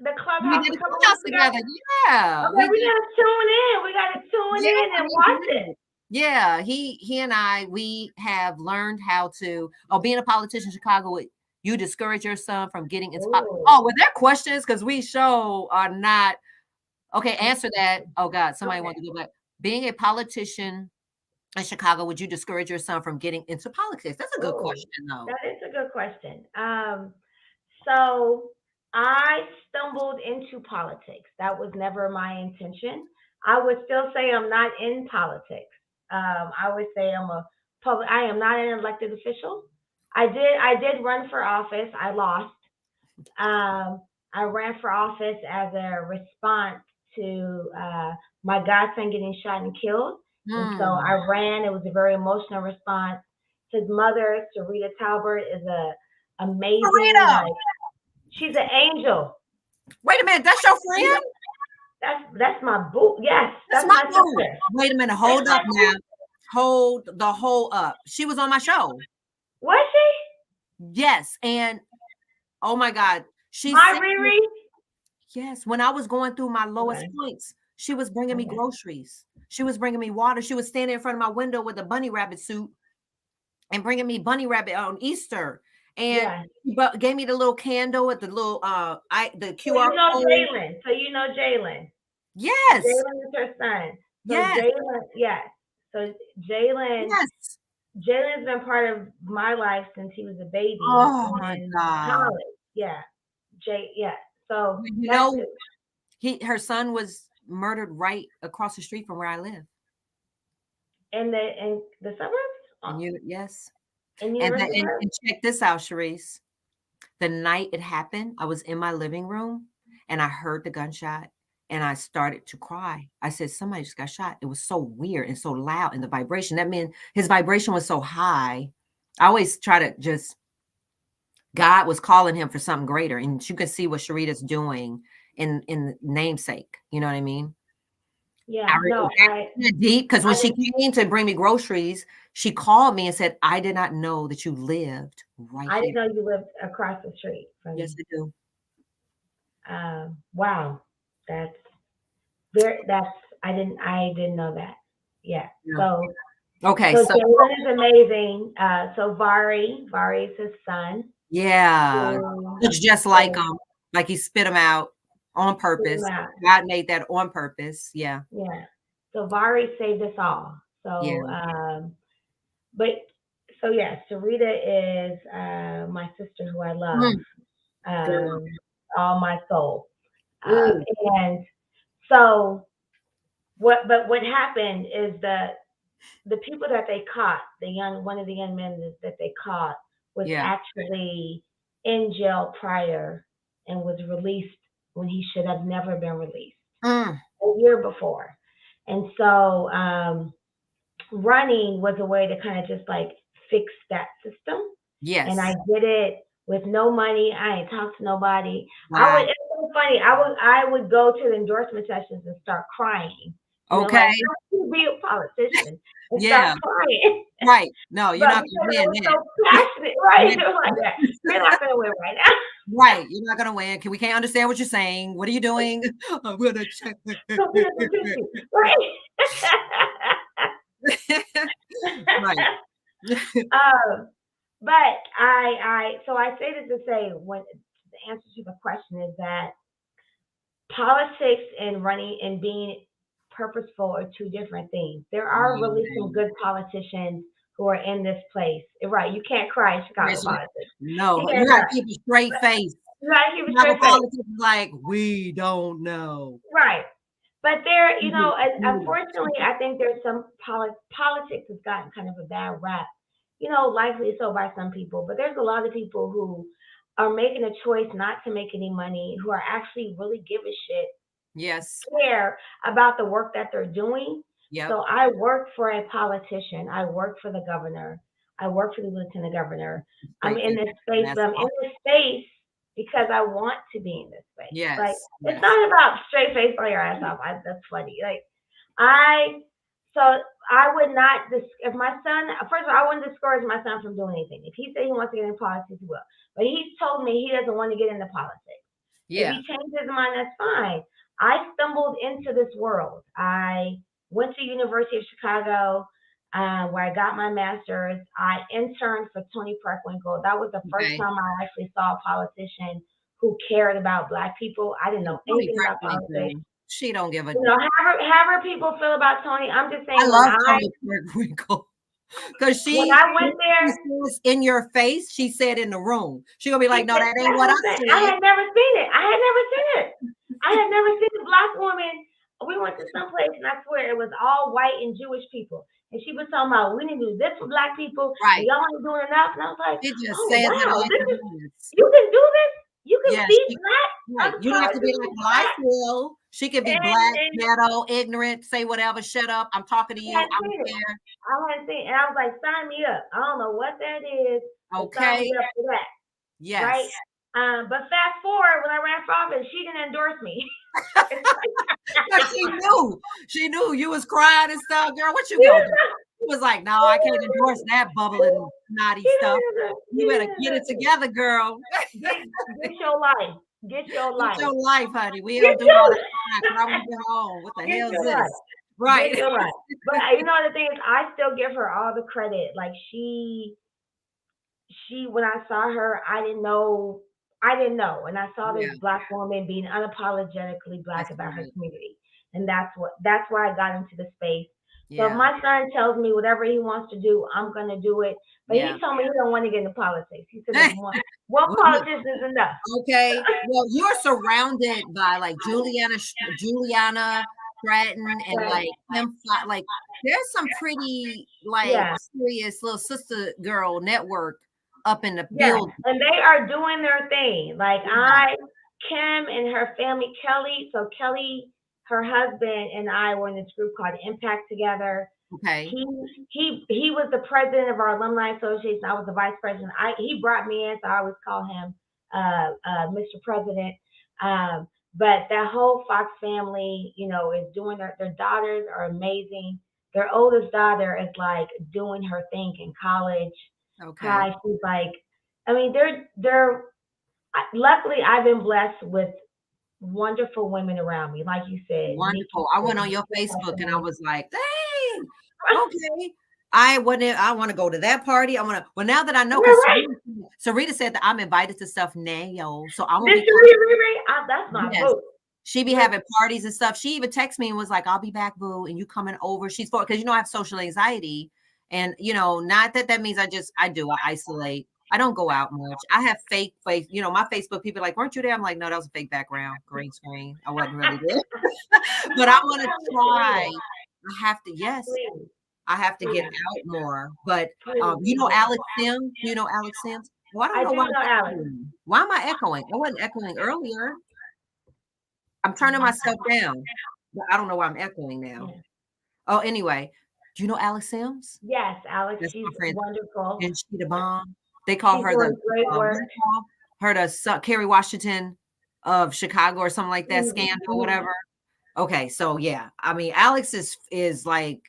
the We clubhouse did a a couple clubhouse weeks ago? together. Yeah. Okay, we gotta tune in. We gotta tune Yeah, in and watch it. yeah, he and we have learned how to. Oh, being a politician in Chicago, you discourage your son from getting into. Ooh. Oh, were there questions? Because we are not okay. Answer that. Oh God, somebody Okay. wants to go back. Being a politician in Chicago, would you discourage your son from getting into politics? That's a good Ooh. question, though. That is a good question. So I stumbled into politics. That was never my intention. I would still say I'm not in politics. I would say I am not an elected official. I did run for office. I lost. I ran for office as a response to my godson getting shot and killed. And so Hmm. I ran. It was a very emotional response. His mother, Sarita Talbert, is a amazing, Marita, like she's an angel. wait a minute. That's your She's friend? that's my boo. Yes, That's that's my my boo. sister. Wait a minute. That's Hold my up now. Hold the whole up. She was on my show. was she? Yes, and oh my God, she My said Riri? yes. When I was going through my lowest Okay. points, she was bringing me Okay. groceries. She was bringing me water. She was standing in front of my window with a bunny rabbit suit and bringing me bunny rabbit on Easter. And Yeah. but gave me the little candle with the little the So QR you know code. Jalen. So you know Jalen. Yes, Jalen is her son. So yes, Jalen, yes. So Jalen, yes. Jalen's been part of my life since he was a baby Oh my in God. college. Yeah. Yeah. So You that's know, her son was murdered right across the street from where I live. in the suburbs? And Oh, yes. in And, University Park? and check this out, Charise. The night it happened, I was in my living room and I heard the gunshot and I started to cry. I said, somebody just got shot. It was so weird and so loud and the vibration. That meant his vibration was so high. I always try to just, God was calling him for something greater. And you can see what Sharita's doing in namesake. You know what I mean? I Yeah. really No, deep because when I she didn't came to bring me groceries, she called me and said, I did not know that you lived right I here. didn't know you lived across the street from Yes, me. I do. Wow. That's I didn't know that. Yeah. Yeah. So Okay, so so Jalen is amazing. So Vari is his son. yeah, Who looks just like is him, like he spit him out on him purpose. out. God made that on purpose. Yeah, Yeah. So Vari saved us all. yeah. So but so yes, Sarita is my sister who I love, Mm, girl. um, all my soul. Mm, And so what happened is the people that they caught, one of the young men that they caught was yeah. actually in jail prior and was released when he should have never been released Mm, a year before. And so running was a way to kind of just like fix that system. And I yes. did it with no money. I ain't talked to nobody. Wow. It's so funny. I would go to the endorsement sessions and start crying. Okay. Like how can you be a politician and start Yeah. crying? Right. No, you're But not because gonna it win was that. so passionate, right? Yeah. It was like that. You're not gonna win right now. Right. You're not gonna win. We can't understand what you're saying. What are you doing? I'm gonna check. So good to teach you, right? Right. um, but I say this to say when the answer to the question is that politics and running and being purposeful are two different things. There are really some Yeah. good politicians who are in this place. Right, you can't cry in Chicago Listen, politics. You no, you can't gotta cry. keep a straight But face. you gotta keep a Chicago straight face. politics is like, we don't know. Right. But there, Mhm, mhm. unfortunately, I think there's some politics has gotten kind of a bad rap. Likely so by some people, but there's a lot of people who are making a choice not to make any money, who are actually really give a shit, Yes. care about the work that they're doing. Yep. So I work for a politician. I work for the governor. I work for the lieutenant governor. I'm Straight in face. this And space, but that's I'm in all. this space because I want to be in this space. Like Yes. it's Yes. not about straight face on your ass off. That's funny. Like I, so I would not. If my son, first of all, I wouldn't discourage my son from doing anything. If he said he wants to get into politics, he will. But he's told me he doesn't want to get into politics. If Yeah. he changes his mind, that's fine. I stumbled into this world. I went to University of Chicago, where I got my master's. I interned for Tony Preckwinkle. That was the first Okay. time I actually saw a politician who cared about Black people. I didn't know Tony anything about politics. Preckwinkle. She don't give a. However people feel about Tony, I'm just I saying love Tony Preckwinkle because when she I went there, says in your face. She said in the room. She gonna be she like, no, said, that ain't that's what what I I'm saying. I said. had never seen it. I had never seen it. I had never seen a Black woman. We went to some place and I swear it was all white and Jewish people. And she was talking about we need to do this for Black people and Right. y'all ain't doing enough. And I was like, She just oh says it wow, like this it is is. you can do this. You can Yeah, be she Black, right. You don't have to be like, unapologetically well, I Black, feel she could be black, and ghetto, ignorant, say whatever, shut up. I'm talking to I you. hadn't I don't seen it. care. I hadn't seen it. And I was like, sign me up. I don't know what that is, but sign me Okay. up for that. Right? Yes. But fast forward, when I ran for office, she didn't endorse me. But she knew. She knew you was crying and stuff. Girl, what you She gonna didn't do? know. She was like, no, She I can't didn't endorse that bubbling naughty stuff. She You better didn't get it endorse me. together, girl. Get your life. Get your Get life. your life, honey. We Get don't do your all that crap. When I want to get home. What the get hell is your life. this? Get Right. your life. But the thing is, I still give her all the credit. Like she when I saw her, I didn't know. And I saw this Yeah, Black woman being unapologetically Black that's about her right. community. And that's why I got into the space. So if Yeah. my son tells me whatever he wants to do, I'm gonna do it. But he Yeah. told me he don't want to get into politics. He said there's one Well, politician is enough. okay. Well, you're surrounded by like Juliana Stratton and But like like there's some pretty like yeah, serious little sister girl network up in the yes. building. And they are doing their thing. Like Yeah. Kim and her family, Kelly. So Kelly, her husband, and I were in this group called Impact together. Okay. He was the president of our alumni association. I was the vice president. He brought me in, so I always call him Mr. President. Um, but that whole Fox family, is doing their daughters are amazing. Their oldest daughter is like doing her thing in college. Okay. Hi, she's like, I mean, they're luckily I've been blessed with wonderful women around me. Like you said, Nikki. Wonderful. I went on your Facebook and I was like, dang, okay. I want to go to that party. Well, now that I know, because Right. Sarita said that I'm invited to stuff now, so I'm gonna This be that's my yes. vote. She be having parties and stuff. She even texted me and was like, I'll be back, boo, and you coming over. She's for, because I have social anxiety. And not that means I isolate. I don't go out much. I have fake face, my Facebook people are like, weren't you there? I'm like, no, that was a fake background, green screen. I wasn't really there. But I want to try. I have to, yes. I have to get out more. But Alex Sims, Alex Sims? Well, I don't know why. Why am I echoing? I wasn't echoing earlier. I'm turning myself down. I don't know why I'm echoing now. Yeah. Oh, anyway, do you know Alex Sims? Yes, Alex. She's wonderful. And she the bomb. They call her the great work. Her the Kerry Washington of Chicago or something like that, scandal or whatever. Okay, so yeah, I mean, Alex is like,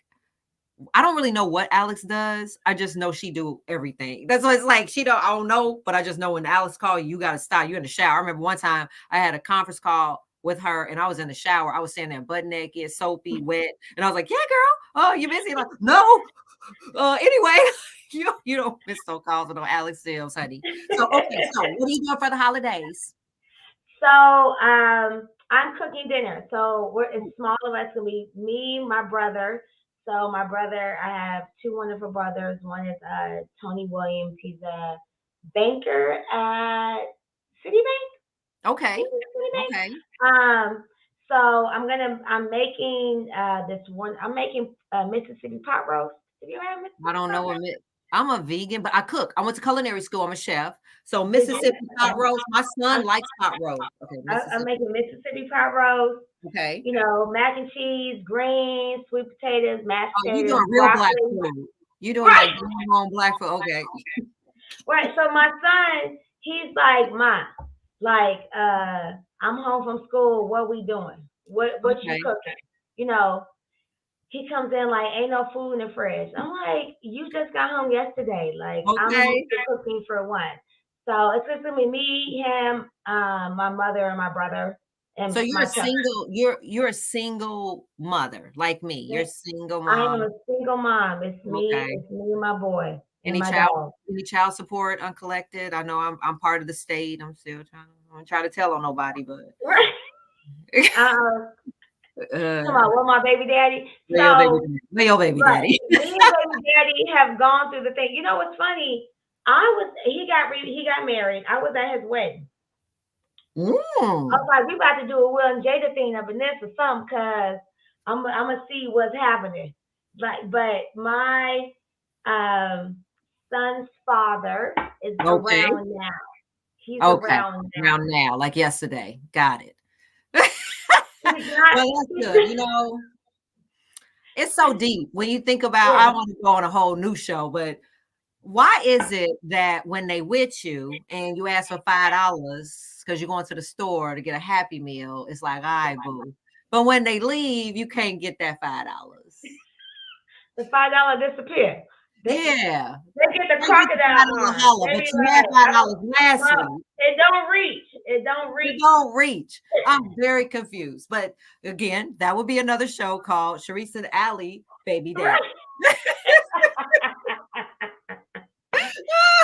I don't really know what Alex does. I just know she do everything. That's what it's like. I don't know, but I just know when Alex call you, you got to stop. You're in the shower. I remember one time I had a conference call with her and I was in the shower. I was standing there butt naked, soapy, wet. And I was like, yeah, girl. Oh, you busy? Like, no. Anyway, you don't miss no calls with no Alex Sims, honey. So, okay. So what are you doing for the holidays? So, I'm cooking dinner. So it's small of us. It'll be me, my brother. So my brother, I have two wonderful brothers. One is Tony Williams. He's a banker at Citibank. Okay. Citibank. Okay. So I'm making I'm making Mississippi pot roast. Have you ever had Mississippi? I don't know. I'm a vegan, but I cook. I went to culinary school. I'm a chef. So Mississippi pot roast. My son likes pot roast. Okay. I'm making Mississippi pot roast. Okay. Mac and cheese, greens, sweet potatoes, mashed potatoes. You doing real black food. You doing like home black food. Okay. Right. So my son, he's like, Ma, like, I'm home from school. What we doing? What you cooking? He comes in like, ain't no food in the fridge. I'm like, you just got home yesterday. Like, I'm cooking for one. So it's just gonna be me, him, my mother, and my brother. And so you're a single. You're a single mother like me. You're a single mom. I am a single mom. It's me. Okay. It's me and my boy. Any child support uncollected? I know I'm part of the state. I'm still trying to tell on nobody, but. Come on, well, my baby daddy. Your baby daddy. Me and baby daddy have gone through the thing. You know what's funny? He got married. I was at his wedding. I was like, we about to do a Will and Jada thing up in this or something, cause I'm gonna see what's happening. But my son's father is around now. He's around now, like yesterday. Got it. Well, that's good. It's so deep when you think about. I want to go on a whole new show, but why is it that when they with you and you ask for $5 because you're going to the store to get a Happy Meal, it's like, all right, boo. But when they leave, you can't get that $5. The $5 disappear. They get the crocodile. But you had $5 last week. It don't reach. I'm very confused. But again, that would be another show called Charise and Allie, Baby Daddy.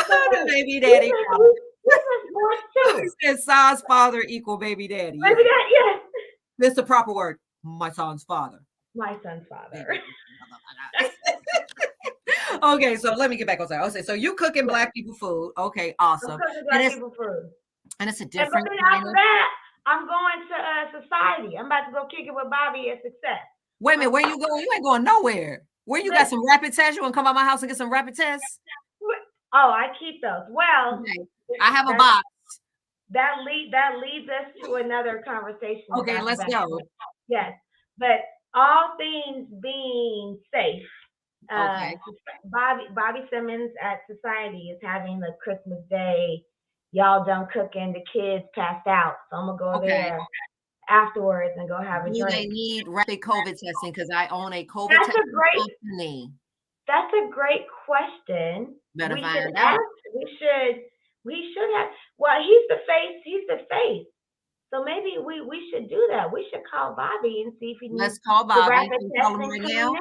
The baby daddy. Says son's father equal baby daddy. Baby daddy, yes. That's the proper word. My son's father. My son's father. Okay, so let me get back on that. Okay, so you cooking Black people food. Okay, awesome. Black people food. And it's a different. And after that, I'm going to Society. I'm about to go kick it with Bobby at Success. Wait a minute, where you going? You ain't going nowhere. Where you got some rapid tests? You want to come out my house and get some rapid tests? Oh, I keep those. Well, I have a box. That leads us to another conversation. Okay, let's go. Yes, but all things being safe. Bobby Simmons at Society is having the Christmas Day. Y'all done cooking. The kids passed out, so I'm gonna go there afterwards and go have a drink. They need rapid COVID testing because I own a COVID testing company. That's a great question. Better find out. We should have. Well, he's the face. So maybe we should do that. We should call Bobby and see if he needs Let's call the Bobby. rapid Can you call him testing right coming now? in.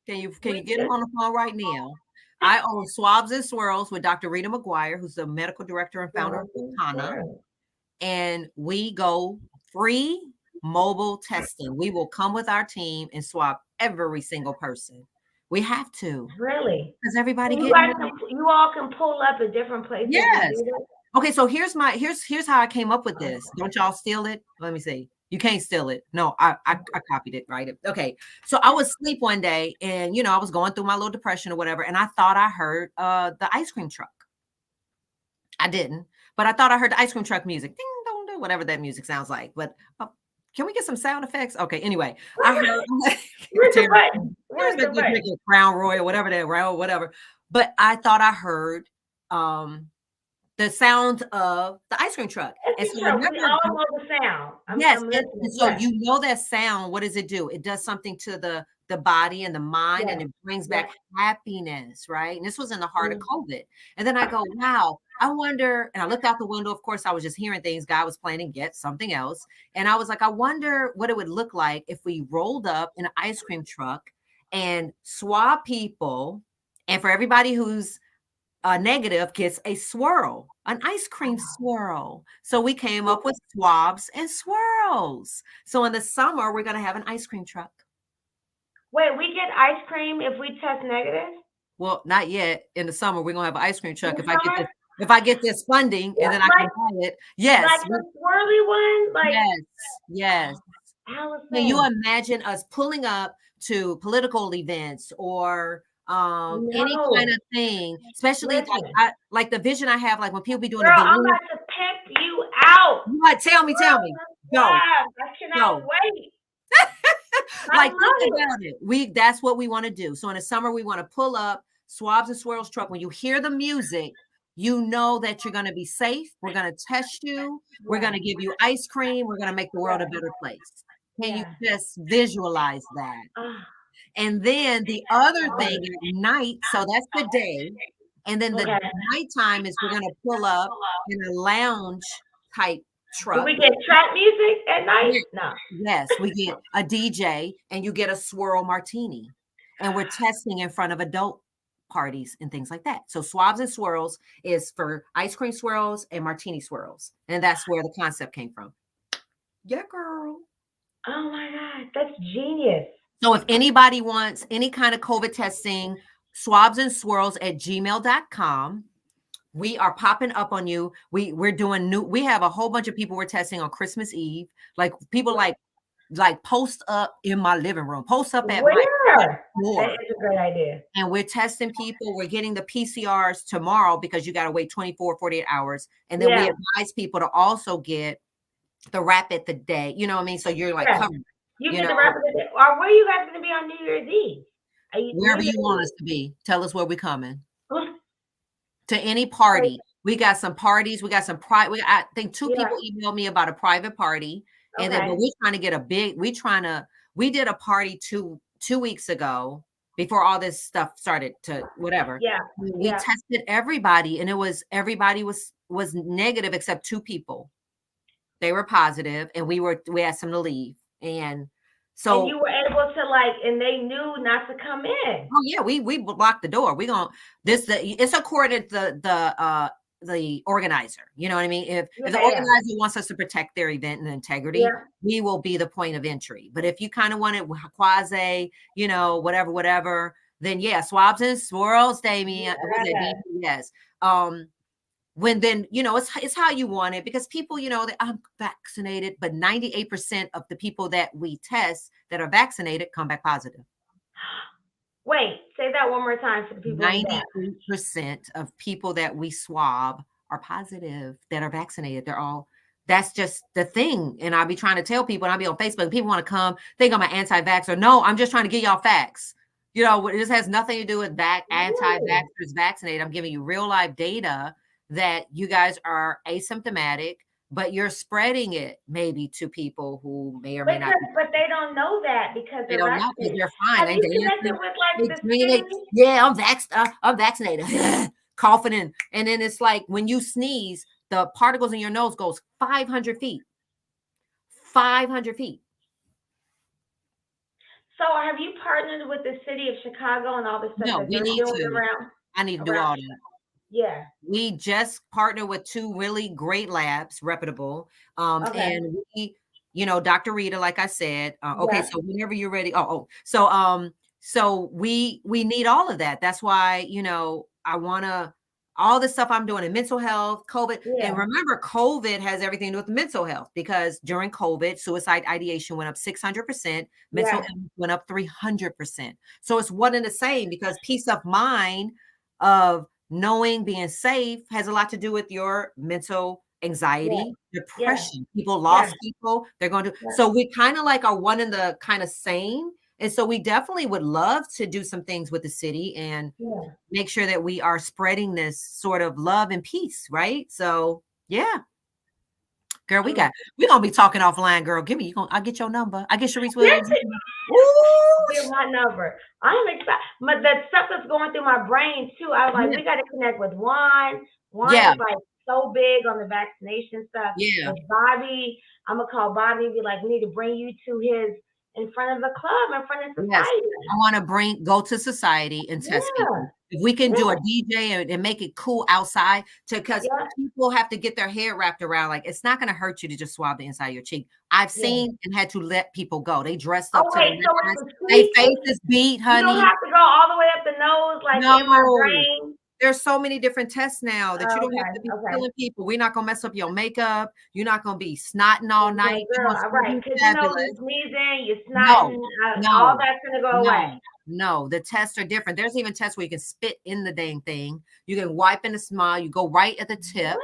Can you We get him should. on the phone right now? I own Swabs and Swirls with Dr. Rita McGuire, who's the medical director and founder of Katana. And we go free mobile testing. We will come with our team and swab every single person. We have to. Really? Because everybody So you all can pull up at different places. Yes. Okay, so here's how I came up with this. Don't y'all steal it? Let me see. You can't steal it. No, I copied it, right? Okay. So I was asleep one day and I was going through my little depression or whatever, and I thought I heard the ice cream truck. I didn't, but I thought I heard the ice cream truck music. Ding dong dong, whatever that music sounds like. But can we get some sound effects? Okay, anyway. I heard Where's the button? Where's the button? Crown Royal, whatever that Royal, whatever. But I thought I heard the sound of the ice cream truck. And so remember, we all know the sound. Yes. And so you know that sound, what does it do? It does something to the body and the mind, and it brings back happiness, right? And this was in the heart of COVID. And then I go, wow, I wonder, and I looked out the window. Of course, I was just hearing things. God was planning Get Something Else. And I was like, I wonder what it would look like if we rolled up in an ice cream truck and swab people. And for everybody who's negative gets a swirl, an ice cream swirl. So we came up with swabs and swirls. So in the summer, we're going to have an ice cream truck. Wait, we get ice cream if we test negative? Well, not yet. In the summer, we're going to have an ice cream truck. If I get this funding and then I can buy it. Yes. Like the swirly one? Like, yes. Allison. Can you imagine us pulling up to political events or any kind of thing, especially like the vision I have, like when people be doing Girl, I'm about to pimp you out. What? Tell me. Go. I cannot wait. Like think about it. That's what we want to do. So in the summer, we want to pull up Swabs and Swirls truck. When you hear the music, you know that you're going to be safe. We're going to test you. We're going to give you ice cream. We're going to make the world a better place. Can you just visualize that? And then the other thing at night, so that's the day. And then the nighttime is we're going to pull up in a lounge type truck. Do we get trap music at night? No. Yes, we get a DJ and you get a swirl martini. And we're testing in front of adult parties and things like that. So Swabs and Swirls is for ice cream swirls and martini swirls. And that's where the concept came from. Yeah, girl. Oh my God, that's genius. So if anybody wants any kind of COVID testing, swabsandswirls@gmail.com. We are popping up on you. We're doing we have a whole bunch of people we're testing on Christmas Eve. Like people like post up in my living room, post up at my door. That is a great idea. And we're testing people. We're getting the PCRs tomorrow because you got to wait 24, 48 hours. And then we advise people to also get the rapid the day. You know what I mean? So you're like covered. You get the rapid the day. Or where are you guys going to be on New Year's Eve? Wherever you want us to be. Tell us where we're coming. To any party. We got some parties. We got some private. I think 2 people emailed me about a private party. And then we're trying to get a big, we did a party two weeks ago before all this stuff started to whatever. Yeah. We tested everybody and everybody was negative except 2 people. They were positive and we asked them to leave. And so and you were able to and they knew not to come in. Oh yeah, we blocked the door. It's according to the organizer. You know what I mean? If the organizer wants us to protect their event and integrity, we will be the point of entry. But if you kind of want it quasi, whatever, then Swabs and Swirls, Damien. Yes. When then, it's how you want it because people, that I'm vaccinated, but 98% of the people that we test that are vaccinated come back positive. Wait, say that one more time for the people. 93% of people that we swab are positive that are vaccinated. That's just the thing. And I'll be trying to tell people, and I'll be on Facebook, people want to come, think I'm an anti-vaxxer. No, I'm just trying to give y'all facts. It just has nothing to do with anti-vaxxers vaccinated. I'm giving you real life data that you guys are asymptomatic, but you're spreading it maybe to people who may or may not. But they don't know that because they don't know because they're fine. Have you connected with I'm vaccinated. Coughing in. And then it's like when you sneeze, the particles in your nose goes 500 feet. 500 feet. So have you partnered with the city of Chicago and all the stuff No, that we they're need doing to. I need to do all that. Yeah. We just partnered with 2 really great labs, reputable. Okay. And we, Dr. Rita, like I said, okay, Yeah. so whenever you're ready. So we need all of that. That's why, I want to, all the stuff I'm doing in mental health, COVID. Yeah. And remember, COVID has everything to do with mental health, because during COVID, suicide ideation went up 600%, mental illness went up 300%. So it's one and the same, because peace of mind of knowing being safe has a lot to do with your mental anxiety, depression. People lost people. They're going to, so we kind of like are one and the kind of same. And so we definitely would love to do some things with the city and make sure that we are spreading this sort of love and peace. Right. So yeah. Girl, we're gonna be talking offline, girl. I'll get your number. I get Charise Williams. Give my number. I'm excited. But the stuff that's going through my brain too, I was like, we got to connect with Juan. Juan is like so big on the vaccination stuff. Yeah. With Bobby, I'm gonna call Bobby and be like, we need to bring you to his in front of the club, in front of society. Yes. I want to go to society and test people. If we can do a DJ and make it cool outside, because people have to get their hair wrapped around. Like, it's not going to hurt you to just swab the inside of your cheek. I've seen and had to let people go. They dressed up to their faces beat, honey. You don't have to go all the way up the nose, like in my brain. There's so many different tests now that you don't have to be killing people. We're not going to mess up your makeup. You're not going to be snotting all night. Girl, all right, because you're sneezing, you're snotting, all that's going to go away. No, the tests are different. There's even tests where you can spit in the dang thing. You can wipe in a smile. You go right at the tip. What?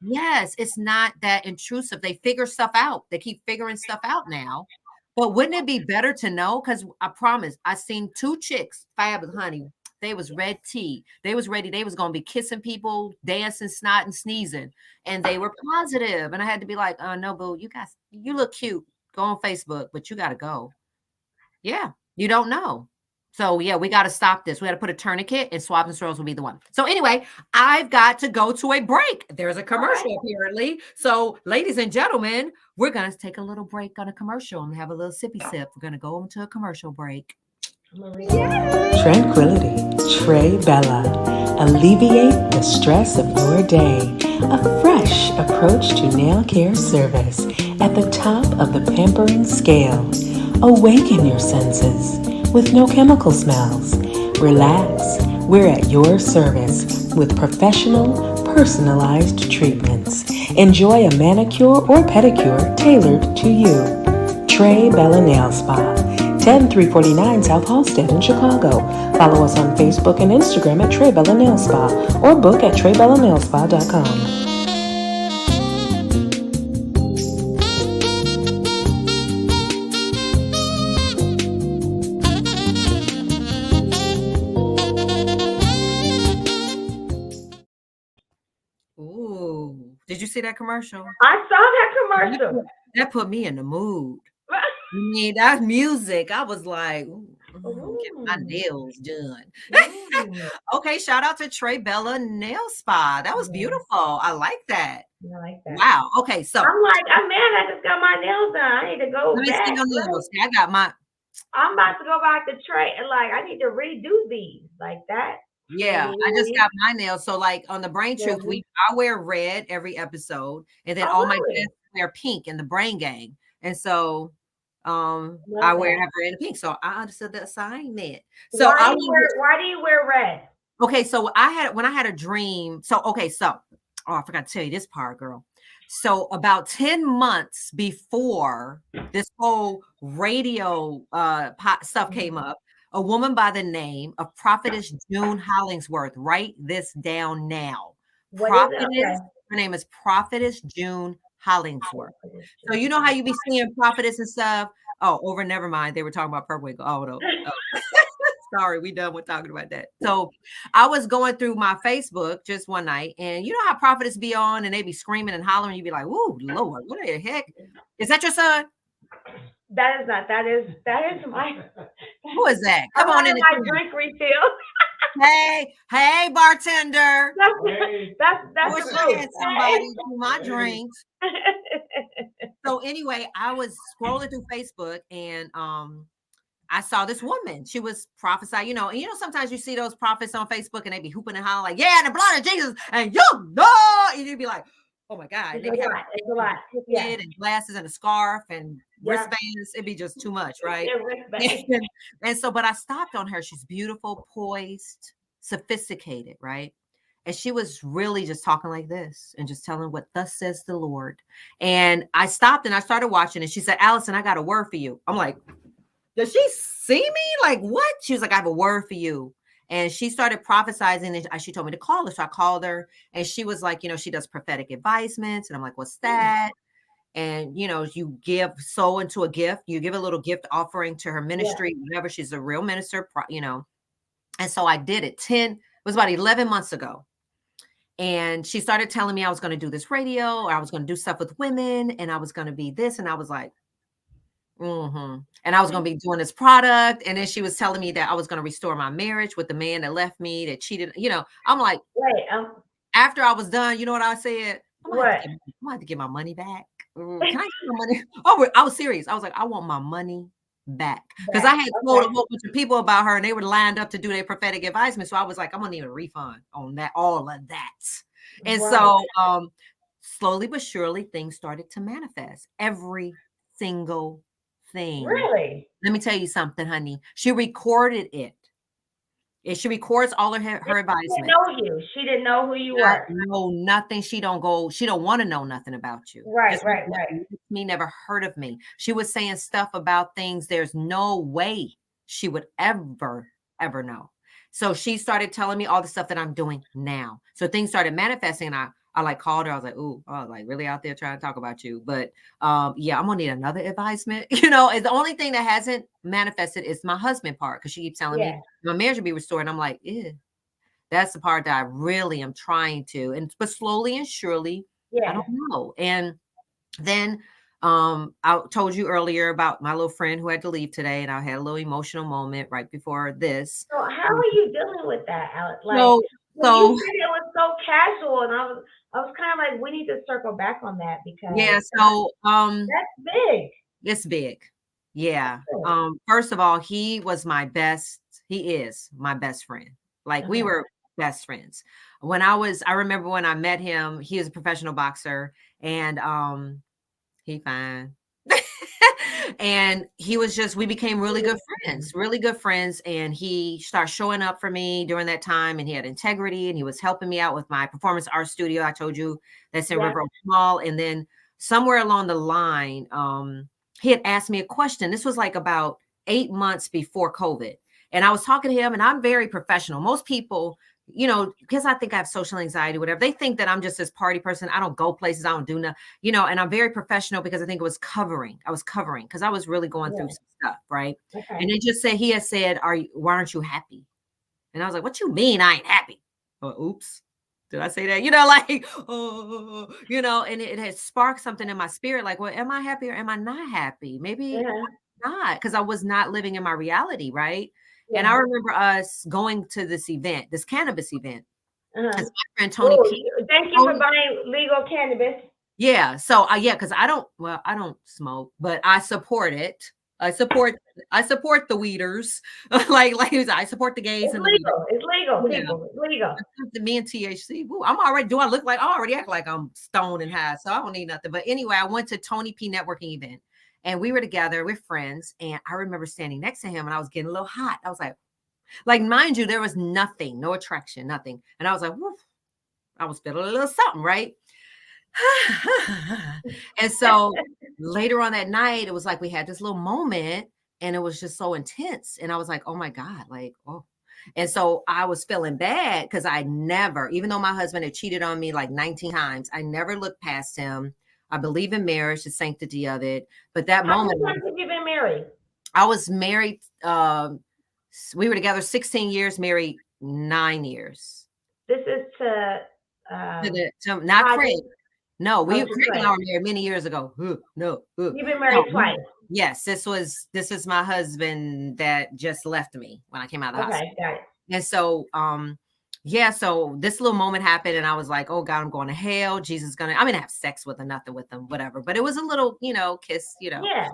Yes, it's not that intrusive. They figure stuff out. They keep figuring stuff out now. But wouldn't it be better to know? Because I promise, I seen 2 chicks, fabulous, honey. They was red tea. They was ready. They was going to be kissing people, dancing, snotting, sneezing. And they were positive. And I had to be like, no, boo, you look cute. Go on Facebook, but you got to go. Yeah, you don't know. So yeah, we got to stop this. We got to put a tourniquet, and swab and swirls will be the one. So anyway, I've got to go to a break. There's a commercial apparently. So ladies and gentlemen, we're going to take a little break on a commercial and have a little sippy sip. We're going to go into a commercial break. Tranquility, Trey Bella. Alleviate the stress of your day. A fresh approach to nail care service at the top of the pampering scale. Awaken your senses with no chemical smells. Relax, we're at your service with professional, personalized treatments. Enjoy a manicure or pedicure tailored to you. Trey Bella Nail Spa, 10349 South Halsted in Chicago. Follow us on Facebook and Instagram at Trey Bella Nail Spa or book at TreyBellaNailSpa.com. Did you see that commercial? I saw that commercial. That put me in the mood. I mean, that's music. I was like, get my nails done. Okay, shout out to Trey Bella Nail Spa. That was beautiful. I like that. I like that. Wow. Okay, so I'm like, I just got my nails done. I need to go let me back. See your nails. I got my. I'm about to go back to Trey and like I need to redo these like that. Yeah, I just got my nails. So like on the Brain Truth, I wear red every episode, and then all my guests wear pink in the Brain Gang. And so I wear red and pink. So I understood the assignment. So why do you wear red? Okay, so when I had a dream. So I forgot to tell you this part, girl. So about 10 months before this whole radio stuff came up, a woman by the name of Prophetess June Hollingsworth. Write this down now. Her name is Prophetess June Hollingsworth. So you know how you be seeing prophetess and stuff? Oh, never mind. They were talking about Purple Wiggle. Oh, no. Sorry, we done with talking about that. So I was going through my Facebook just one night, and you know how prophets be on and they be screaming and hollering. You be like, "Ooh, Lord, what the heck? Is that your son?" That is not. That is my. Who is that? Come on in. My drink refill. Hey, bartender. That's somebody to my drinks. So anyway, I was scrolling through Facebook and I saw this woman. She was prophesying, and sometimes you see those prophets on Facebook and they be hooping and hollering like, yeah, the blood of Jesus, and you know, and you'd be like, oh my God. And they be having It's a lot. Yeah. and glasses and a scarf and Yeah. wristbands. It'd be just too much, right? Yeah, wristbands. And so, but I stopped on her. She's beautiful, poised, sophisticated, right? And she was really just talking like this and just telling what thus says the Lord. And I stopped and I started watching and she said, Allison, I got a word for you. I'm like, does she see me? Like what? She was like, I have a word for you. And she started prophesying and she told me to call her. So I called her and she was like, she does prophetic advisements. And I'm like, what's that? And, you sow into a gift. You give a little gift offering to her ministry, whatever. She's a real minister, And so I did it. It was about 11 months ago. And she started telling me I was going to do this radio or I was going to do stuff with women and I was going to be this. And I was like, and I was going to be doing this product. And then she was telling me that I was going to restore my marriage with the man that left me, that cheated. I'm like, wait, after I was done, you know what I said? I'm what? going to have to get my money back. Can I get my money? Oh, I was serious. I was like, I want my money back. Because I had told a whole bunch of people about her and they were lined up to do their prophetic advisement. So I was like, I'm going to need a refund on that, all of that. And so slowly but surely things started to manifest. Every single thing. Really? Let me tell you something, honey. She recorded it. And she records all of her advisements. She didn't know you. She didn't know who you were. No, nothing. She don't want to know nothing about you. Right. Me never heard of me. She was saying stuff about things there's no way she would ever know. So she started telling me all the stuff that I'm doing now. So things started manifesting and I like called her. I was like, ooh, I was like really out there trying to talk about you. But yeah, I'm gonna need another advisement. And the only thing that hasn't manifested is my husband part because she keeps telling me my marriage will be restored. And I'm like, ew. That's the part that I really am trying to, but slowly and surely, I don't know. And then I told you earlier about my little friend who had to leave today, and I had a little emotional moment right before this. So how are you dealing with that, Alex? Like, so you said it was so casual, and I was kind of like, we need to circle back on that because that's big. It's big. Yeah. First of all, he is my best friend. Like we were best friends. I remember when I met him, he was a professional boxer and he fine. And we became really good friends. And he started showing up for me during that time and he had integrity and he was helping me out with my performance art studio. I told you that's in River Oaks Mall. And then somewhere along the line, he had asked me a question. This was like about 8 months before COVID. And I was talking to him and I'm very professional. Most people, because I think I have social anxiety, whatever, they think that I'm just this party person. I don't go places. I don't do nothing, and I'm very professional because I think I was covering because I was really going through some stuff. Right. Okay. And he had said, why aren't you happy? And I was like, what you mean I ain't happy? Oh, oops. Did I say that? And it had sparked something in my spirit. Like, well, am I happy or am I not happy? Maybe not, because I was not living in my reality. Right. Yeah. And I remember us going to this cannabis event. My friend Tony P. Thank you for buying legal cannabis. Yeah. So because I don't smoke, but I support it. I support the weeders. like I support the gays. It's legal. It's legal, people. It's legal. Me and THC. Woo, I already act like I'm stoned and high, so I don't need nothing. But anyway, I went to Tony P networking event. And we were together, we're friends. And I remember standing next to him and I was getting a little hot. I was like, mind you, there was nothing, no attraction, nothing. And I was like, woof, I was feeling a little something, right? And so later on that night, it was like we had this little moment and it was just so intense. And I was like, oh my God, like, oh. And so I was feeling bad because even though my husband had cheated on me like 19 times, I never looked past him. I believe in marriage, the sanctity of it. But that moment. How long have you been married? I was married. We were together 16 years, married 9 years. This is not Crain. No, Crain and I were married many years ago. No. You've been married twice. Yes, this is my husband that just left me when I came out of the hospital. Got it. And so Yeah, so this little moment happened and I was like, oh God, I'm going to hell. Jesus is gonna, I mean, I have sex with him, nothing with him, whatever. But it was a little, kiss, Yeah.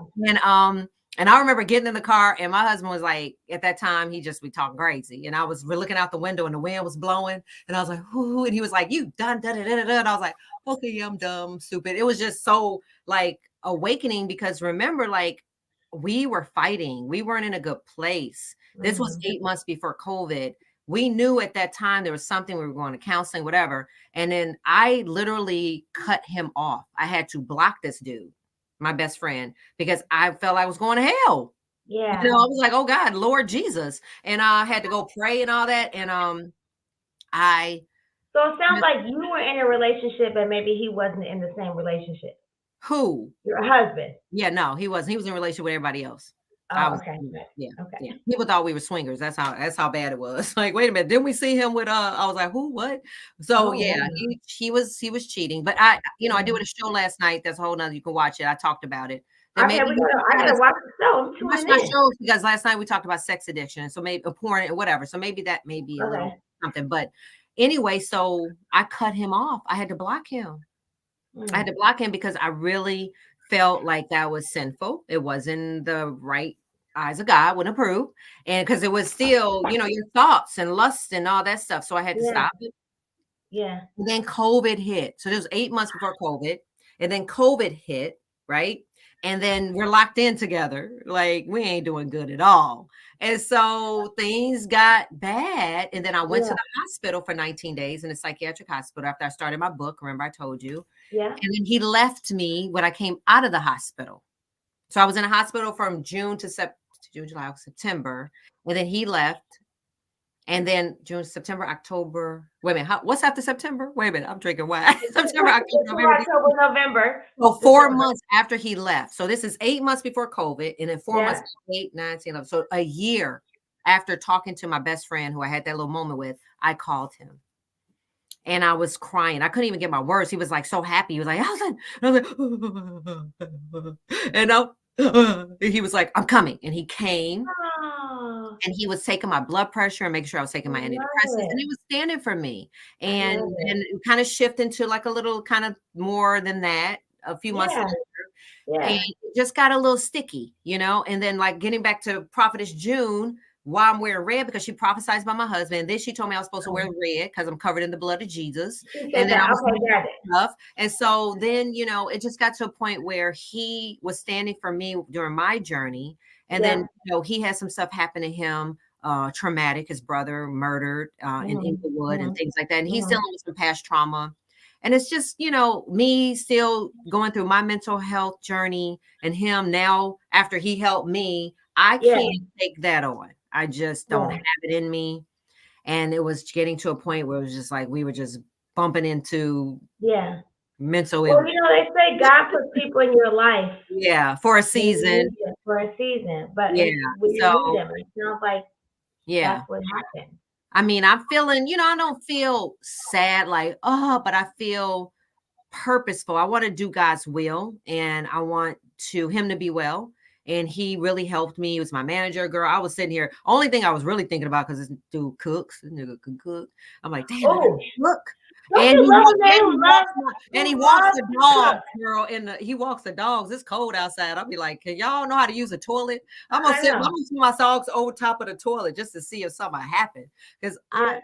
And I remember getting in the car and my husband was like, at that time, he just be talking crazy. And I was looking out the window and the wind was blowing. And I was like, whoo, and he was like, you done, da, da, da, da, da. And I was like, okay, yeah, I'm dumb, stupid. It was just so like awakening because remember, like we were fighting. We weren't in a good place. This was 8 months before COVID. We knew at that time there was something, we were going to counseling, whatever. And then I literally cut him off. I had to block this dude, my best friend, because I felt I was going to hell. Yeah. I was like, oh God, Lord Jesus. And I had to go pray and all that. And I So it sounds like you were in a relationship and maybe he wasn't in the same relationship. who? Your husband. Yeah, no, he wasn't. He was in a relationship with everybody else. I Oh, was, okay. yeah, Okay. yeah. People thought we were swingers. That's how bad it was. Like, wait a minute, didn't we see him with I was like, who, what? So Oh, yeah, wow. he was cheating. But I did a show last night. That's a whole nother, you can watch it. I talked about it. That Okay, maybe I gotta watch the show. I'm watch tuning my in. shows because last night we talked about sex addiction. So maybe a porn and whatever. So maybe that may be a little something. But anyway, so I cut him off. I had to block him. I had to block him because I really felt like that was sinful. It wasn't the right eyes of God, wouldn't approve. And because it was still, your thoughts and lust and all that stuff. So I had to stop it. Yeah. And then COVID hit. So it was 8 months before COVID. And then COVID hit, right? And then we're locked in together. Like we ain't doing good at all. And so things got bad. And then I went to the hospital for 19 days in a psychiatric hospital after I started my book. Remember, I told you. Yeah. And then he left me when I came out of the hospital. So I was in a hospital from June, July, September. And then he left. And then June, September, October. Wait a minute. What's after September? Wait a minute. I'm drinking wine. September, October, November. So 4 months after he left. So this is 8 months before COVID. And then 4 months, 8, 9, 10, 11. So a year after talking to my best friend who I had that little moment with, I called him. And I was crying. I couldn't even get my words. He was like so happy. He was like, Allison. I was like, and he was like, I'm coming. And he came. Oh, And he was taking my blood pressure and making sure I was taking my antidepressants. And he was standing for me. And it kind of shifted into like a little kind of more than that a few months later. And it just got a little sticky, and then like getting back to Prophetess June, why I'm wearing red, because she prophesied by my husband. And then she told me I was supposed to wear red because I'm covered in the blood of Jesus. And then I was stuff. And so then, it just got to a point where he was standing for me during my journey. And then, he had some stuff happen to him, traumatic, his brother murdered in Inglewood and things like that. And he's dealing with some past trauma. And it's just, me still going through my mental health journey and him now after he helped me, I can't take that on. I just don't have it in me. And it was getting to a point where it was just like, we were just bumping into mental illness. Well, they say God puts people in your life. Yeah, for a season. But when you need them, it sounds like that's what happened. I mean, I'm feeling, I don't feel sad like, but I feel purposeful. I want to do God's will and I want him to be well. And he really helped me. He was my manager, girl. I was sitting here. Only thing I was really thinking about, because this dude cooks, this nigga can cook. I'm like, damn, look. And he walks the dogs, girl. He walks the dogs. It's cold outside. I'll be like, can y'all know how to use a toilet? I'm gonna sit my dogs over top of the toilet just to see if something happened. Because I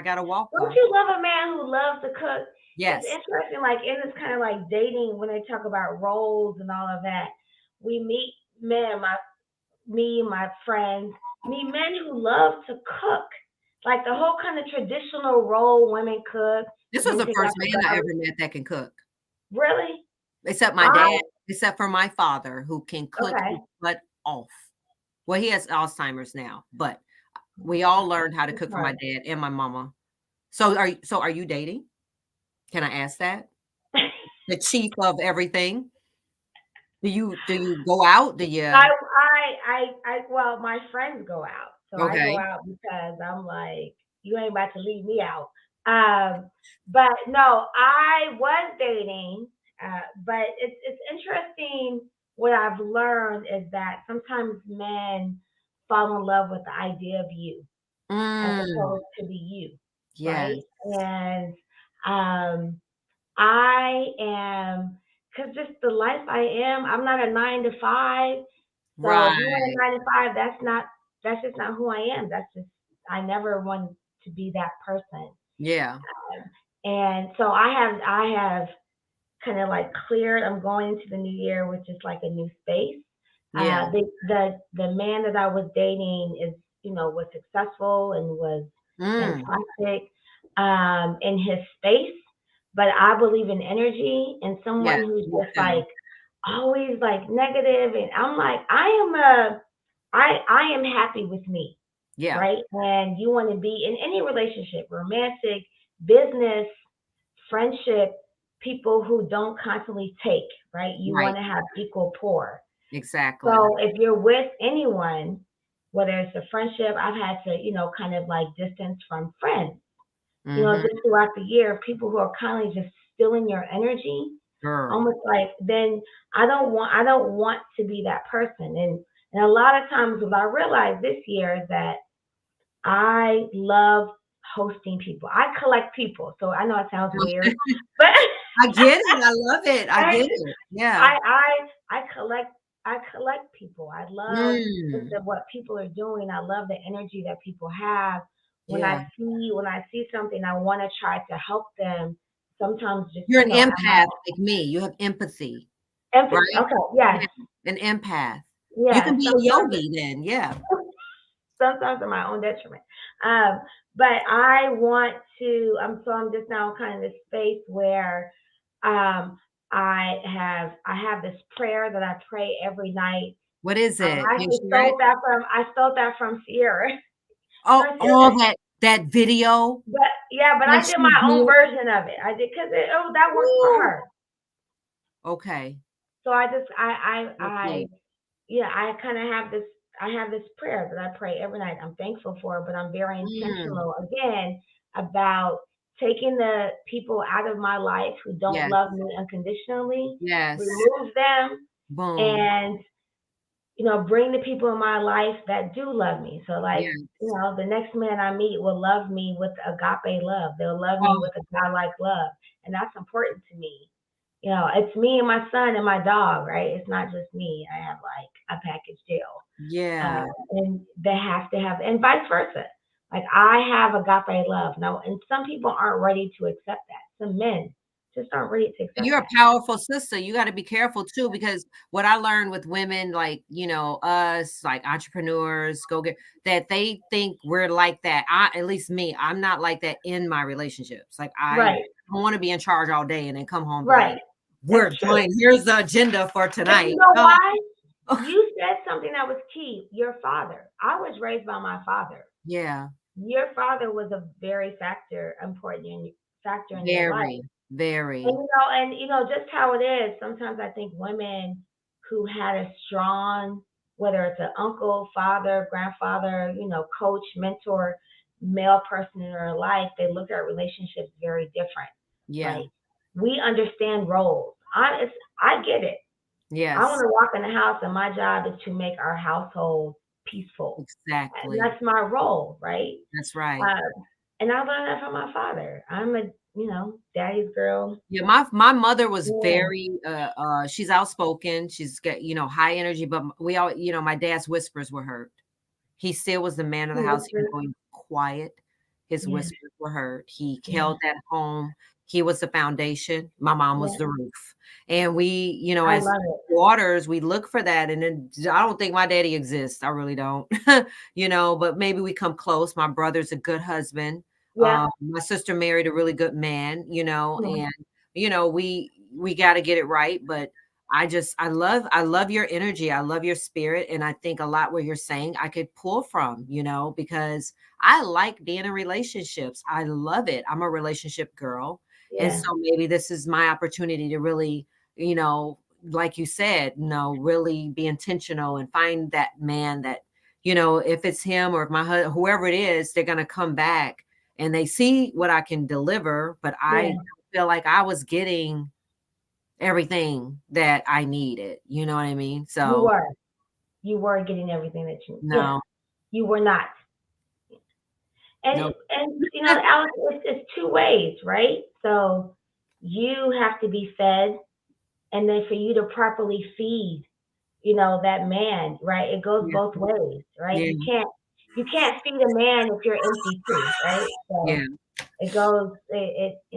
gotta walk. Don't you love a man who loves to cook? Yes. It's interesting, like in this kind of like dating, when they talk about roles and all of that, we meet men, my friends, meet men who love to cook. Like the whole kind of traditional role women cook. This was the first man I ever met that can cook. Really? Except my dad, except for my father, who can cook his butt off. Well, he has Alzheimer's now, but we all learned how to cook for my dad and my mama. So are you dating? Can I ask that? The chief of everything. Do you go out? Do you? Well, my friends go out. So I go out because I'm like, you ain't about to leave me out. But no, I was dating, but it's interesting. What I've learned is that sometimes men fall in love with the idea of you as opposed to the you. Yes. right? And I am, because just the life I am, I'm not a 9 to 5. So if you want Right. a 9 to 5, that's just not who I am. I never want to be that person. Yeah. And so I have kind of like cleared. I'm going into the new year with just like a new space. Yeah. The man that I was dating is, was successful and was Mm. fantastic in his space. But I believe in energy and Yeah. someone who's Me just too. like always like negative, and I'm like, I am happy with me, Yeah. right? And you want to be in any relationship, romantic, business, friendship, people who don't constantly take, right? You Right. want to have equal pour. Exactly. So if you're with anyone, whether it's a friendship, I've had to, kind of like distance from friends, Mm-hmm. just throughout the year, people who are kind of just stealing your energy, Girl. almost like then I don't want to be that person. And a lot of times what I realized this year is that I love hosting people. I collect people. So I know it sounds weird, but I get it. I love it. I I get it. Yeah. I collect people. I love Mm. what people are doing. I love the energy that people have. When Yeah. I see something, I want to try to help them. Sometimes just You're an at my empath like me. You have empathy, empathy. right? Okay, Yeah. yes, An empath. You yes. can be a Sometimes yogi then. Yeah. sometimes at my own detriment. Um, but I want to. I'm just now kind of this space where um, I have this prayer that I pray every night. What is it? I Can you actually share it? stole that from Sierra. Oh, From all Sierra. that video But yeah, but that I did she my own did. version of it. I did because that worked for Woo. her. Okay. So I just I Okay. yeah, I have this prayer that I pray every night. I'm thankful for, but I'm very Mm. intentional again about taking the people out of my life who don't Yes. love me unconditionally, Yes. remove them, Boom. and bring the people in my life that do love me. So like, Yes. the next man I meet will love me with agape love. They'll love me Oh, with a God-like love. And that's important to me. It's me and my son and my dog, right? It's not just me. I have like a package deal. yeah. And they have to have, and vice versa. Like I have agape love. Now, and some people aren't ready to accept that. Some men just aren't ready to And accept you're a that. powerful sister. You got to be careful too, because what I learned with women, like, us, like entrepreneurs, go get that they think we're like that. At least me, I'm not like that in my relationships. Like, I Right, don't want to be in charge all day and then come home and be like, right. we're That's true. doing, here's the agenda for And you tonight. know No. why? You said something that was key. Your father. I was raised by my father. Yeah. Your father was a very important factor in your life. Very, And very. just how it is. Sometimes I think women who had a strong, whether it's an uncle, father, grandfather, coach, mentor, male person in their life, they look at relationships very different, Yeah. right? We understand roles. I get it. I want Yes. to walk in the house, and my job is to make our household peaceful. And Exactly. that's my role, right? That's right. Um, and I learned that from my father. I'm a, daddy's girl. Yeah, my mother was Yeah, very she's outspoken. She's got, high energy, but we all, my dad's whispers were heard. He still was the man of he the house, even whispered. though he was quiet. His Yeah, whispers were heard. He yeah, held that home. He was the foundation. My mom was yeah. the roof. And we, I as love it. daughters, we look for that. And then I don't think my daddy exists. I really don't. But maybe we come close. My brother's a good husband. Yeah, My sister married a really good man, yeah, and we got to get it right. But I love your energy. I love your spirit. And I think a lot what you're saying I could pull from, because I like being in relationships. I love it. I'm a relationship girl. And yeah, so maybe this is my opportunity to really, like you said, really be intentional and find that man that, if it's him or if my husband, whoever it is, they're going to come back and they see what I can deliver. But I yeah. feel like I was getting everything that I needed. You know what I mean? You So were. You were getting everything yeah, no, you were not. And no. Alex, it's two ways, right? So you have to be fed, and then for you to properly feed, that man, right? It goes both ways, right? Yeah. You can't feed a man if you're empty too, right? So it goes.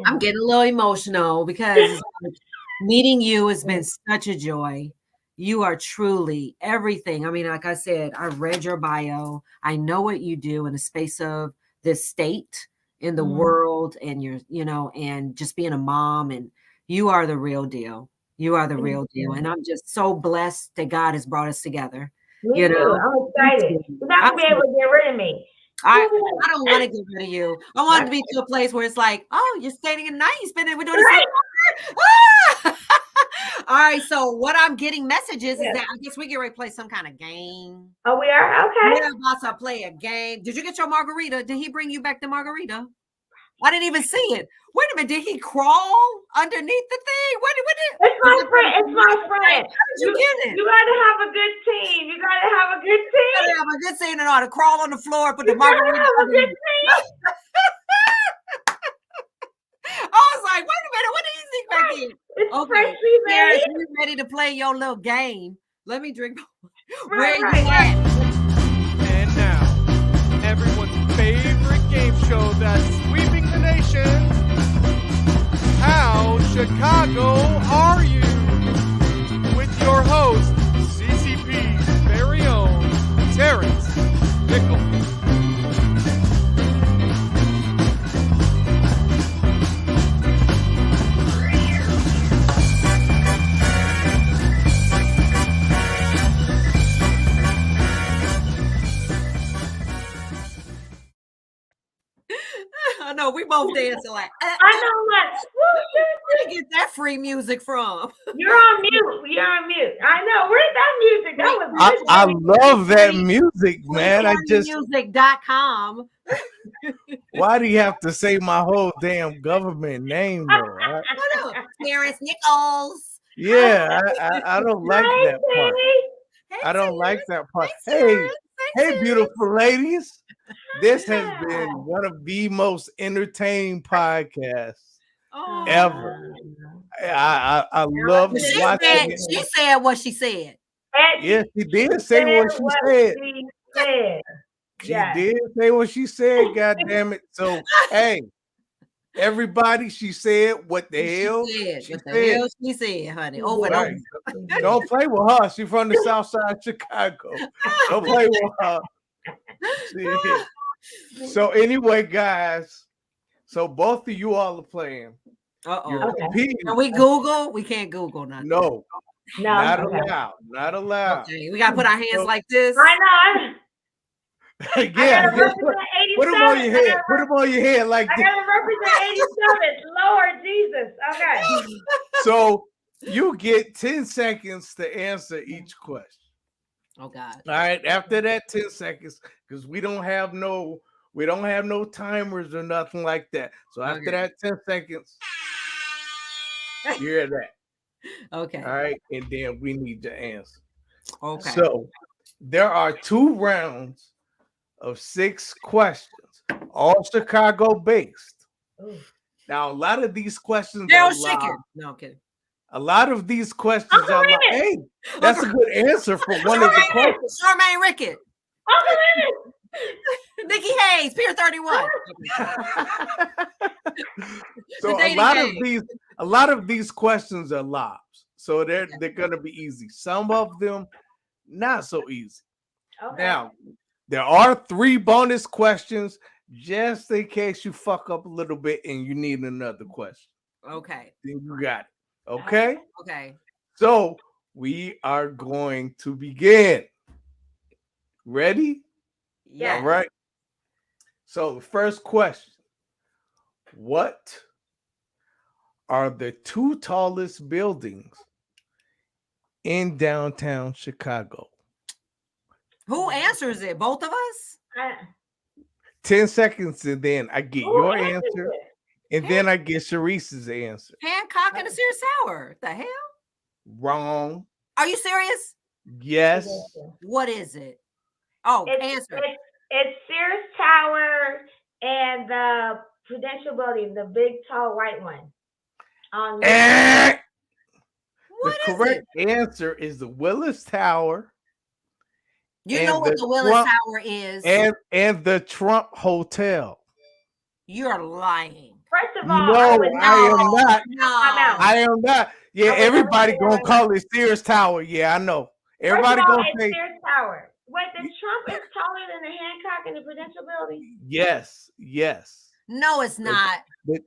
I'm getting a little emotional because meeting you has been such a joy. You are truly everything. I mean, like I said, I read your bio. I know what you do in the space of this state, in the world, and and just being a mom, and you are the real deal. You are the real deal. And I'm just so blessed that God has brought us together. Me too. I'm excited. You're not gonna be able to get rid of me. I don't want to get rid of you. I want to be to a place where it's like, oh, you're staying in the night. We're doing the same. Ah! All right. So what I'm getting messages is that I guess we get ready to play some kind of game. Oh, we are? Okay. We're about to play a game. Did you get your margarita? Did he bring you back the margarita? I didn't even see it. Wait a minute. Did he crawl underneath the thing? What did it's my friend. It's my friend. How did you get it? You gotta have a good team. You gotta have a good team. You gotta have a good team and ought to crawl on the floor, put the margarita. Have a good team. I was like, wait a minute, what did he think back in? It's freshly made. You ready to play your little game? Let me drink. Right. And now, everyone's favorite game show that's sweeping the nation. How Chicago are you? With your host, CCP's very own Terrence Nichols. I know we both dancing like. I know what. Where did you get that free music from? You're on mute. I know. Where's that music? That was. I love that music, man. Music.com. Why do you have to say my whole damn government name though? Right? Terrence Nichols. Yeah, I don't like that part. I don't like that part. Hey, beautiful ladies. This has been one of the most entertaining podcasts ever. I love watching it. She said what she said. Yes, she did say what she said. She did say what she said, God damn it. So, hey, everybody, she said what the hell she said, honey. Over and over. Don't play with her. She's from the south side of Chicago. Don't play with her. So anyway, guys, so both of you all are playing. Can we Google? We can't Google nothing. No, not allowed. Not allowed. Okay. We gotta put our hands like this. I know. Yeah, put them on your head. Put them on your head like this. I gotta represent 87. Lord Jesus. Okay. So you get 10 seconds to answer each question. Oh God. All right. After that 10 seconds, because we don't have no timers or nothing like that. So after that 10 seconds, you hear that. Okay. All right. And then we need to answer. Okay. So there are 2 rounds of 6 questions, all Chicago based. Ooh. Now, a lot of these questions are live. No, I'm kidding. A lot of these questions are like, hey, that's a good answer for one of the questions. Charmaine Rickett. Nikki Hayes, Pier 31. So a lot of these questions are lobs. So they're gonna be easy. Some of them not so easy. Okay. Now, there are 3 bonus questions just in case you fuck up a little bit and you need another question. Okay. Then you got it. Okay. Okay. So we are going to begin. Ready? Yeah. All right. So the first question: what are the 2 tallest buildings in downtown Chicago? Who answers it? Both of us? 10 seconds, and then I get your answer. And then I get Charise's answer. Hancock and the Sears Tower. The hell? Wrong. Are you serious? Yes. What is it? Oh, Answer. It's Sears Tower and the Prudential Building, the big tall white one. The What is correct it? answer is the Willis Tower. You and know what the Willis Trump- Tower is. and the Trump Hotel. You're lying. First of all, No, I would I am know. not. No. I am not. Yeah, I would everybody never say gonna that. call it Sears Tower. Yeah, I know. Everybody First of all, gonna it's say Sears Tower. Wait, the Trump is taller than the Hancock and the Prudential Building? yes, yes. No, it's not. but-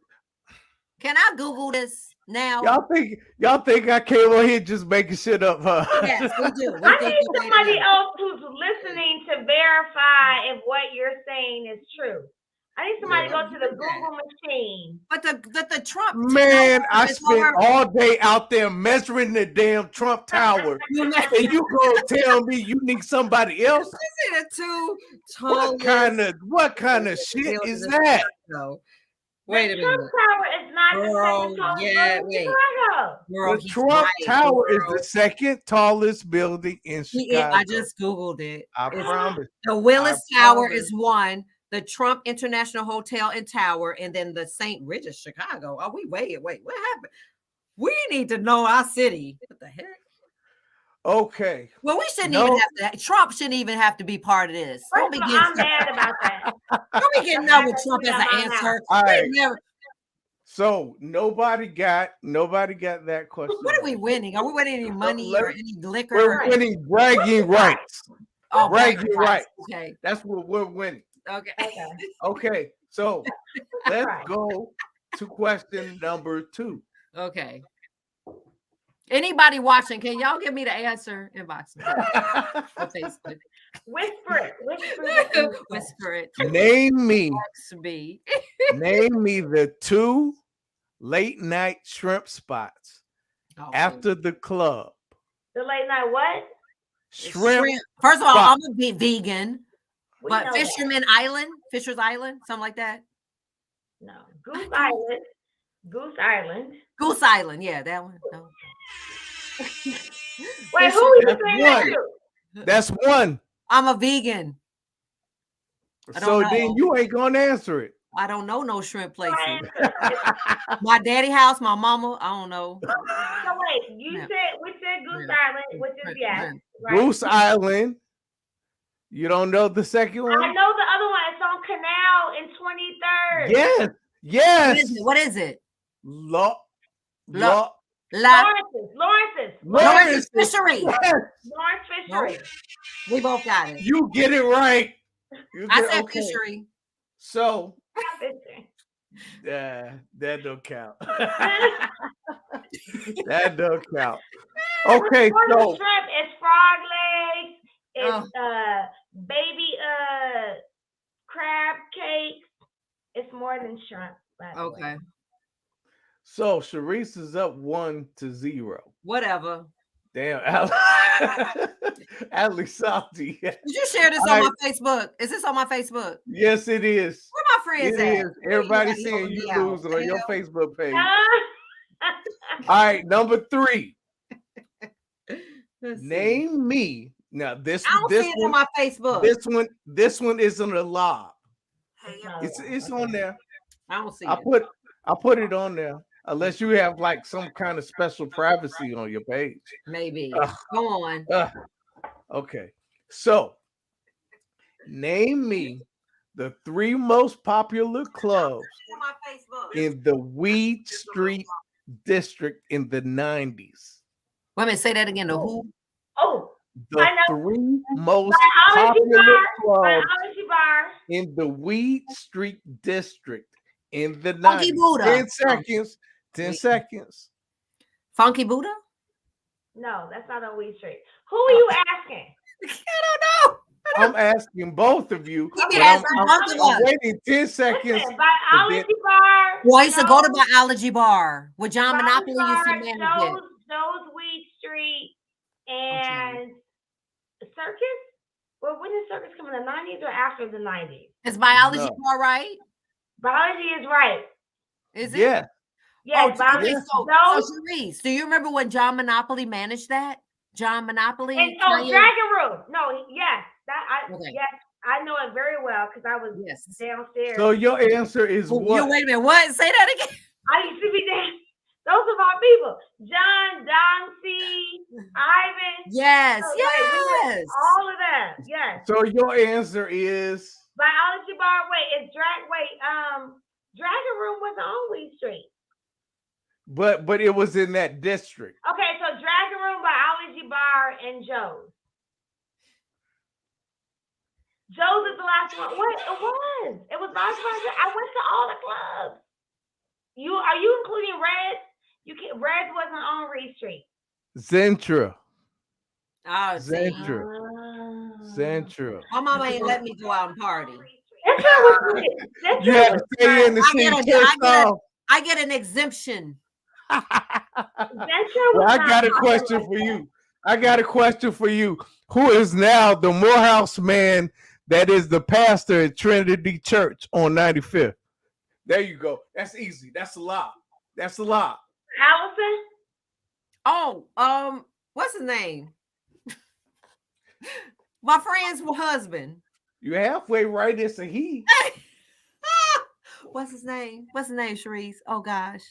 Can I Google this now? Y'all think I came on here just making shit up, huh? Yes, we do. We I think need you made it somebody up. else who's listening to verify if what you're saying is true. I need somebody to go to the Google machine. But the Trump Man, Tower I is spent over- all day out there measuring the damn Trump Tower. You And you gonna tell me you need somebody else? see the two What kind of shit is that? No. Wait a The Trump minute. Tower is not the Girl, second tallest yeah, building in wait. Chicago. Girl, The he's Trump right, Tower is girl. the second tallest building in Chicago. I just Googled it. I It's- promise. The Willis I Tower promise. is one, the Trump International Hotel and Tower, and then the St. Regis Chicago. Oh, wait, what happened? We need to know our city. What the heck? Okay. Well, we shouldn't No. even have to. Trump shouldn't even have to be part of this. Don't First be of all, I'm getting, mad about that. don't be getting up with Trump as an answer. All We right. never- So nobody got that question. What are we winning? Are we winning any money or any liquor? We're winning bragging rights. Oh, bragging rights. Okay. That's what we're winning. Okay. Okay. Okay. So let's Right. go to question number 2. Okay. Anybody watching, can y'all give me the answer? Inbox me on Facebook. Whisper it. Whisper it. Whisper it. Name me Me. the 2 late night shrimp spots Oh, after the club. The late night what? Shrimp. First of all, spot. I'm gonna be vegan, We but know that. Fisher's Island, something like that. No. Goose Island. Goose Island. Goose Island, yeah, that one. No. Wait, who are you That's saying that one. to? That's one. I'm a vegan. I So don't then know. you ain't gonna answer it. I don't know no shrimp places. Right. My daddy house, my mama, I don't know. So wait, we said Goose Island, which is yes, right? Goose Island. You don't know the second one? I know the other one. It's on Canal in 23rd. Yes. Yes. What is it? Lawrence. Lawrence's Fishery. Yes. Lawrence Fishery. We both got it. You get it right. I said fishery. So Fishery. that don't count. That don't count. Okay, What's so shrimp? It's frog legs. It's Oh. baby crab cakes. It's more than shrimp. By the way. Okay. so Charise is up 1-0. Whatever. Damn, Ali salty. Did you share this on my Facebook? Is this on my Facebook? Yes, it is. Where my friends It at? is. Everybody You gotta seeing help you me out. lose on your Hell. Facebook page. Ah. All right, number 3. Let's see. Name me. Now this I don't see it on my Facebook. this one isn't a lie. No, It's okay. on there. I don't see I it. put it on there. Unless you have like some kind of special privacy on your page. Maybe. Ugh. Go on. Okay. So name me the 3 most popular clubs On my Facebook. in the Weed Street district in the 90s. Wait a minute, say that again. The who? Oh, The I know. 3 most Biology popular bar. clubs Biology bar. in the Weed Street district in the Funky 90s. Buddha. 10 seconds. 10 seconds. Funky Buddha? No, that's not on Weed Street. Who are you asking? I don't know. I'm asking both of you. He but has I'm both of us. waiting 10 seconds. Listen, biology bar. Well, I used to go to Joe's- Biology Bar with John Biology Monopoly used to bar, manage it. Joe's Weed Street and Circus. Well, when did Circus come in the 90s or after the 90s? Is Biology No. Bar right? Biology is right. Is it? Yeah. Yes, biology. yeah. So Joe's Charise, do you remember when John Monopoly managed that? John Monopoly? and Kanye? Dragon Room. No, yes, that I Okay. yes, I know it very well because I was downstairs. So your answer is what? Wait a minute. What? Say that again. I used to be there. Those are my people. John, Don C, Ivan. Yes, so, yes. All of that. Yes. So your answer is Biology bar. Wait, Dragon Room was on Lee Street. but it was in that district. Okay, so Dragon Room, Biology bar, and Joe's. Joe's is the last one. What? It was Biology bar. I went to all the clubs. Are you including Reds? Reds wasn't on Reed Street. Zentra. Oh, Zentra. My mama ain't let me go out and party. You have to stay in the I get an exemption. Well, I got a question for you. Who is now the Morehouse man that is the pastor at Trinity Church on 95th? There you go. That's easy. That's a lot. Allison? Oh, what's his name? My friend's husband. You halfway right. It's a he. What's his name? Charise? Oh gosh.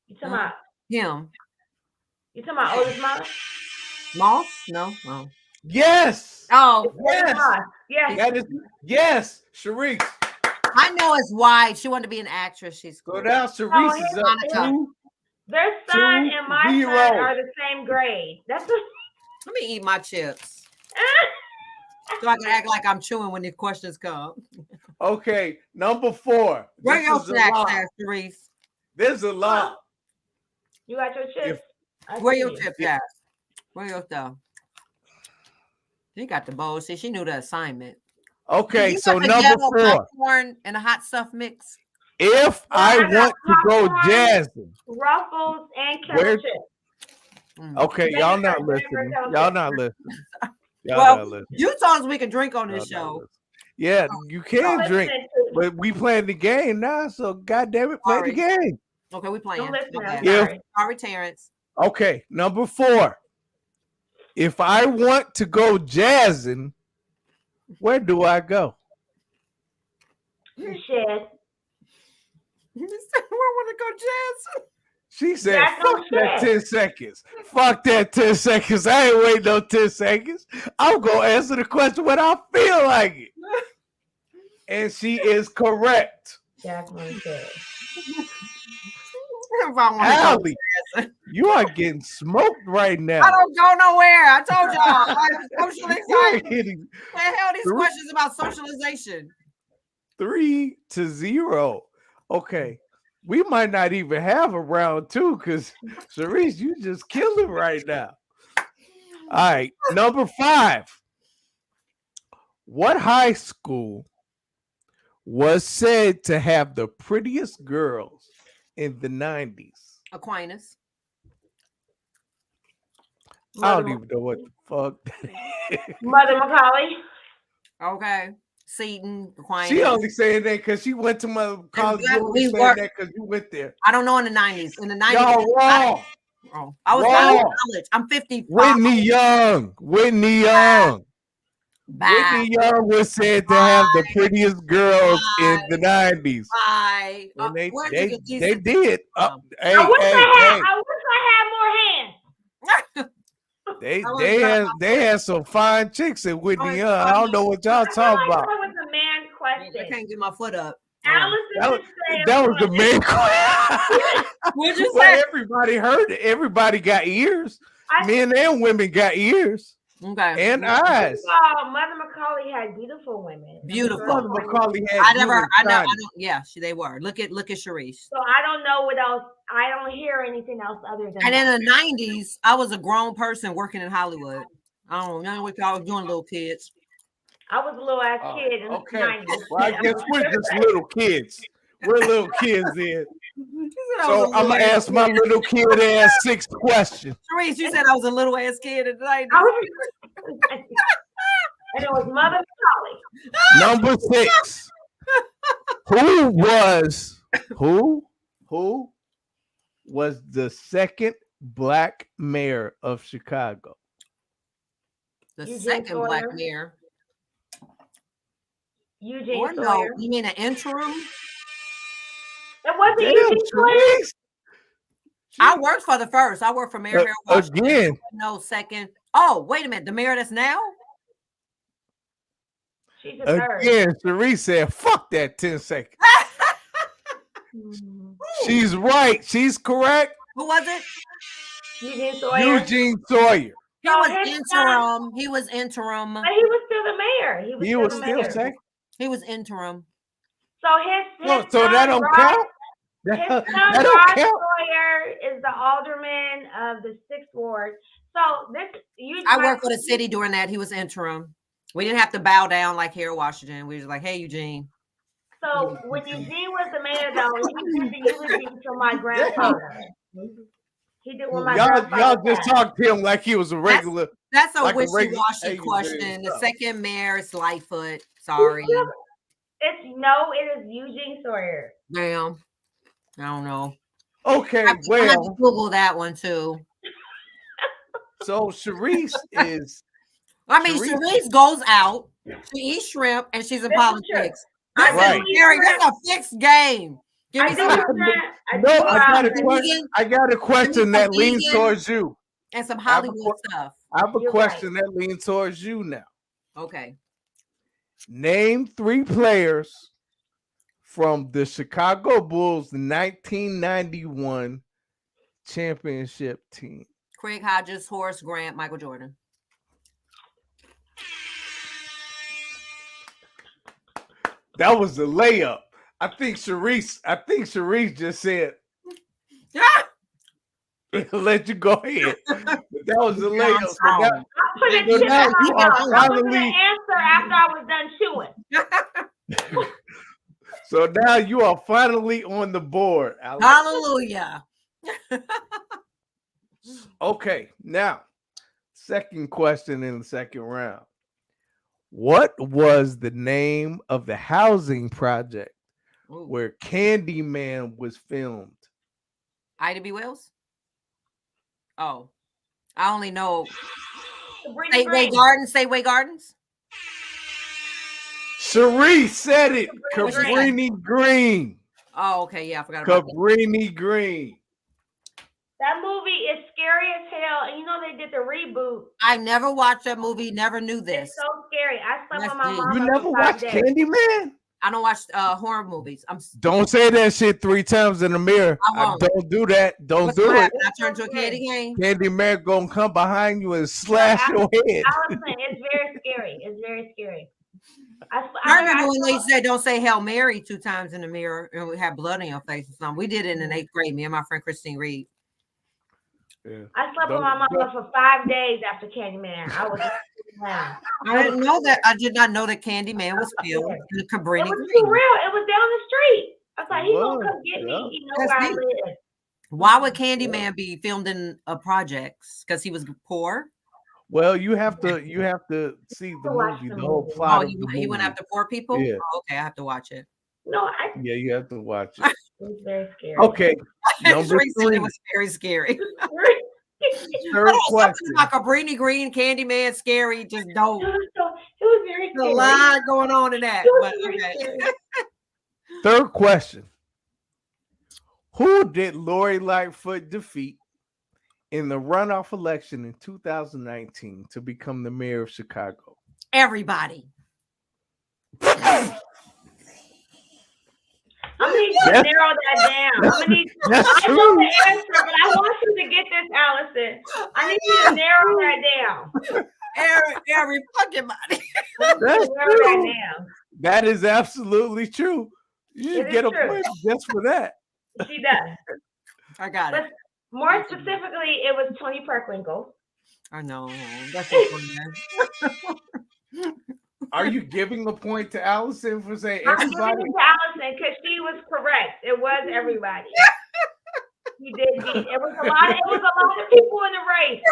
You talking about him? You talking about Otis Moss? Moss? No. Oh. Yes. Oh. Yes. Yes. That is yes. Charise. I know it's wide. She wanted to be an actress. She's cool. Go down. Charise is up 2. Their son and my son are the same grade. Let me eat my chips. So I can act like I'm chewing when the questions come. Okay, number 4. Where your snacks, Charise? There's a lot. You got your chips? Where your chips at? Where your stuff? She got the bowl. See, she knew the assignment. Okay, so number 4. Popcorn and a hot stuff mix. If I want to go jazzing. Ruffles and kettle chips. Okay, y'all not listening. You told us we can drink on this show. Yeah, you can drink, but we playing the game now, so goddamn it, play the game. Okay, we playing. Sorry, Terrence. Okay, number 4. If I want to go jazzing, where do I go? Shed. You said we want to go jazzing. She said, fuck that 10 seconds. Fuck that 10 seconds. I ain't waiting no 10 seconds. I'm going to answer the question when I feel like it. And she is correct. Allie, you are getting smoked right now. I don't go nowhere. I told y'all. I'm social anxiety. What the hell these questions about socialization? 3-0. Okay. We might not even have a round 2 because Charise, you just killing right now. All right, number 5. What high school was said to have the prettiest girls in the 90s? Aquinas. I don't even know what the fuck that is. Mother Macaulay. Okay. Seton, Aquinas. She only saying that because she went to my college. Exactly. That because you went there. I don't know in the 90s. In the 90s. Y'all wrong. I was out of college. I'm 55. Whitney Young. Whitney Young was said to have the prettiest girls in the 90s. And they did. I wish I had more hands. They had some fine chicks in Whitney Young. I don't know what y'all talking about. That was a man question. I can't get my foot up. Allison that was the man question. What'd you say? Everybody heard it. Everybody got ears. Men and women got ears. Okay. And eyes. Mother Macaulay had beautiful women. Beautiful. Mother Macaulay had. I know. Yeah, they were. Look at Charise. So I don't know what else. I don't hear anything else other than. And in the 90s, I was a grown person working in Hollywood. I don't know what y'all was doing, little kids. I was a little ass kid in the 90s. Well, I guess we're just little kids. We're little kids then. So I'm gonna ask my little kid ass 6 questions. Charise, you said I was a little ass kid in the 90s. And it was Mother Macaulay. Number 6. Who was the second black mayor of Chicago? The second black mayor. Eugene no, Sawyer. you mean an interim? It wasn't Damn, Eugene Sawyer. Charise. I worked for the first. I worked for Mayor Harold Washington. Again. No, second. Oh, wait a minute. The mayor that's now? She's a third. Again, Charise said, fuck that 10 seconds. She's right. She's correct. Who was it? Eugene Sawyer. Eugene Sawyer. He was interim. He was interim. But he was still the mayor. He was still second. He was interim. So his So that don't count? His son, That don't Rod count? Sawyer, is the alderman of the 6th ward. So this, I worked for the city during that. He was interim. We didn't have to bow down like here in Washington. We was like, hey, Eugene. So when Eugene was the mayor, though, he did the eulogy for my grandfather. He did what my grandfather Y'all just talked to him like he was a regular. That's a like wishy-washy question. The second mayor is Lightfoot. Sorry. it is Eugene Sawyer. Damn. I don't know. Okay, I have to Google that one too. So Charise is. I mean, Charise goes out to eat shrimp and she's in politics. Right. Mary, that's a fixed game. Give me some. I got a question that leans towards you. And some Hollywood stuff. I have a question that leans towards you now. Okay. Name 3 players from the Chicago Bulls 1991 championship team. Craig Hodges, Horace Grant, Michael Jordan. That was the layup. I think Charise just said, let you go ahead. But that was the layup. I put it to that was the answer after I was done chewing. So now you are finally on the board, Alex. Hallelujah. Okay, now, second question in the second round. What was the name of the housing project where Candyman was filmed? Ida B. Wells? Oh, I only know Safeway Gardens. Charise said it. Cabrini Green. Oh, okay. Yeah, I forgot about Cabrini Green. That movie is scary as hell. And you know they did the reboot. I never watched that movie. Never knew this. It's so scary. I slept with my mom. You never watched Candyman? I don't watch horror movies. Don't say that shit 3 times in the mirror. Don't do that. Don't do it. I turn to a candy cane. Candyman gonna come behind you and slash your head. Allison, it's very scary. It's very scary. I remember when they said don't say Hail Mary 2 times in the mirror and we had blood in your face or something. We did it in 8th grade, me and my friend Christine Reed. Yeah. I slept with my mama for 5 days after Candyman. I didn't know that. I did not know that Candyman was filmed in the Cabrini. It was too real. It was down the street. I was like, he's gonna come get me. He knows where I live. Why would Candyman be filmed in a projects? Because he was poor. Well, you have to see the movie, the whole plot. He went after poor people. Yeah. Oh, okay, I have to watch it. No, yeah, you have to watch it. It was very scary. Okay, number 3. It was very scary. Third question. Like Cabrini Green, Candyman, scary. Just don't. It was very scary. There's a lot going on in that. But, okay. Third question. Who did Lori Lightfoot defeat in the runoff election in 2019 to become the mayor of Chicago? Everybody. I'm gonna need you to narrow that down. I know the answer, but I want you to get this, Allison. I need you to narrow that down. Every fucking body. That's true. That is absolutely true. You should get a point just for that. She does. I got it. More specifically, it was Tony Perkwinkle. I know. That's so funny. Are you giving a point to Allison for saying I'm everybody? giving it to Allison because she was correct. It was everybody. She did beat. It was a lot of people in the race.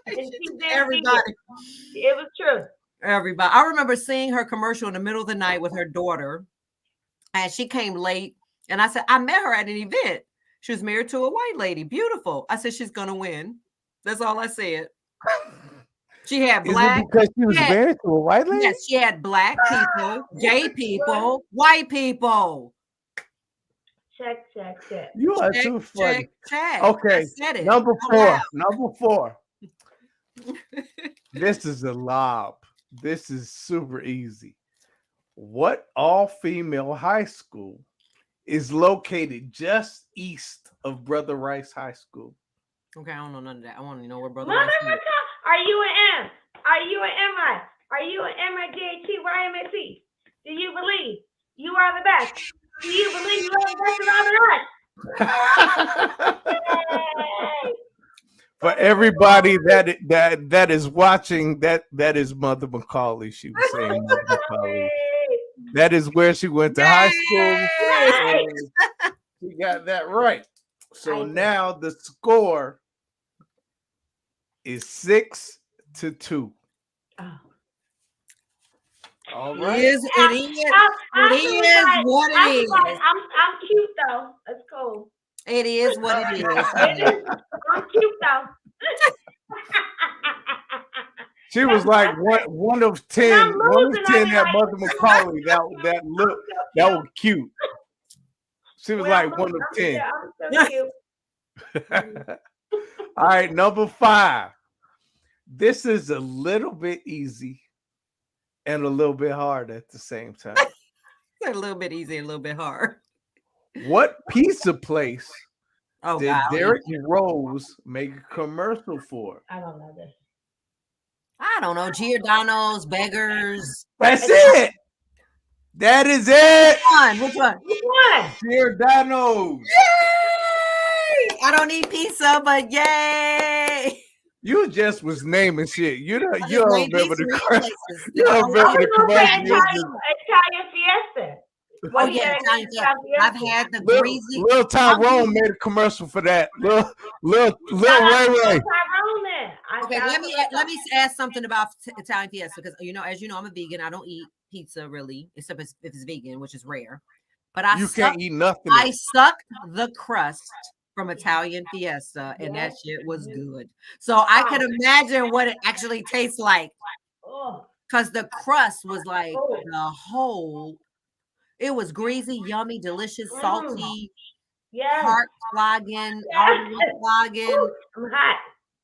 And she did everybody. It was true. Everybody. I remember seeing her commercial in the middle of the night with her daughter, and she came late. And I said, I met her at an event. She was married to a white lady. Beautiful. I said, she's gonna win. That's all I said. She had Is black. it because she was married to a white lady? Yes, she had black people, gay people, white people. Check. You are Check, too funny. check. Okay, I said it. number out four. This is a lob. This is super easy. What all-female high school is located just east of Brother Rice High School? Okay, I don't know none of that. I want to know where Brother Rice is. Are you an M? Are you an MI? Are you an MIGHTYMSC? Do you believe you are the best? Do you believe you are the best of all the rest? For everybody that is watching, that is Mother Macaulay. She was saying Mother Macaulay. That is where she went to high school. She got that right. So now the score is 6-2. All right. It is what it is. I'm cute though. That's cool. It is what it is. I'm cute though. She was like one of 10. One of 10 that Mother Macaulay that was cute. She was like one of 10. I'm so cute. All right, number 5. This is a little bit easy and a little bit hard at the same time. A little bit easy, a little bit hard. What pizza place did God, Derek Rose make a commercial for? I don't know this. I don't know. Giordano's, Beggars. That's it. That is it. Which one? Giordano's. Yay! I don't eat pizza, but yay! You just was naming shit. You don't remember the commercial. You don't remember the commercial. Italian Fiesta. Oh yeah, Italian Fiesta. I've had the greasy. Little Tyrone made a commercial for that. Little Ray Ray. Okay, let me ask something about Italian Fiesta because as you know, I'm a vegan. I don't eat pizza really, except if it's vegan, which is rare. But can't eat nothing. I sucked the crust from Italian Fiesta, and that shit was good. So I can imagine what it actually tastes like, because the crust was like the whole. It was greasy, yummy, delicious, salty, heart flogging, flogging. I'm hot.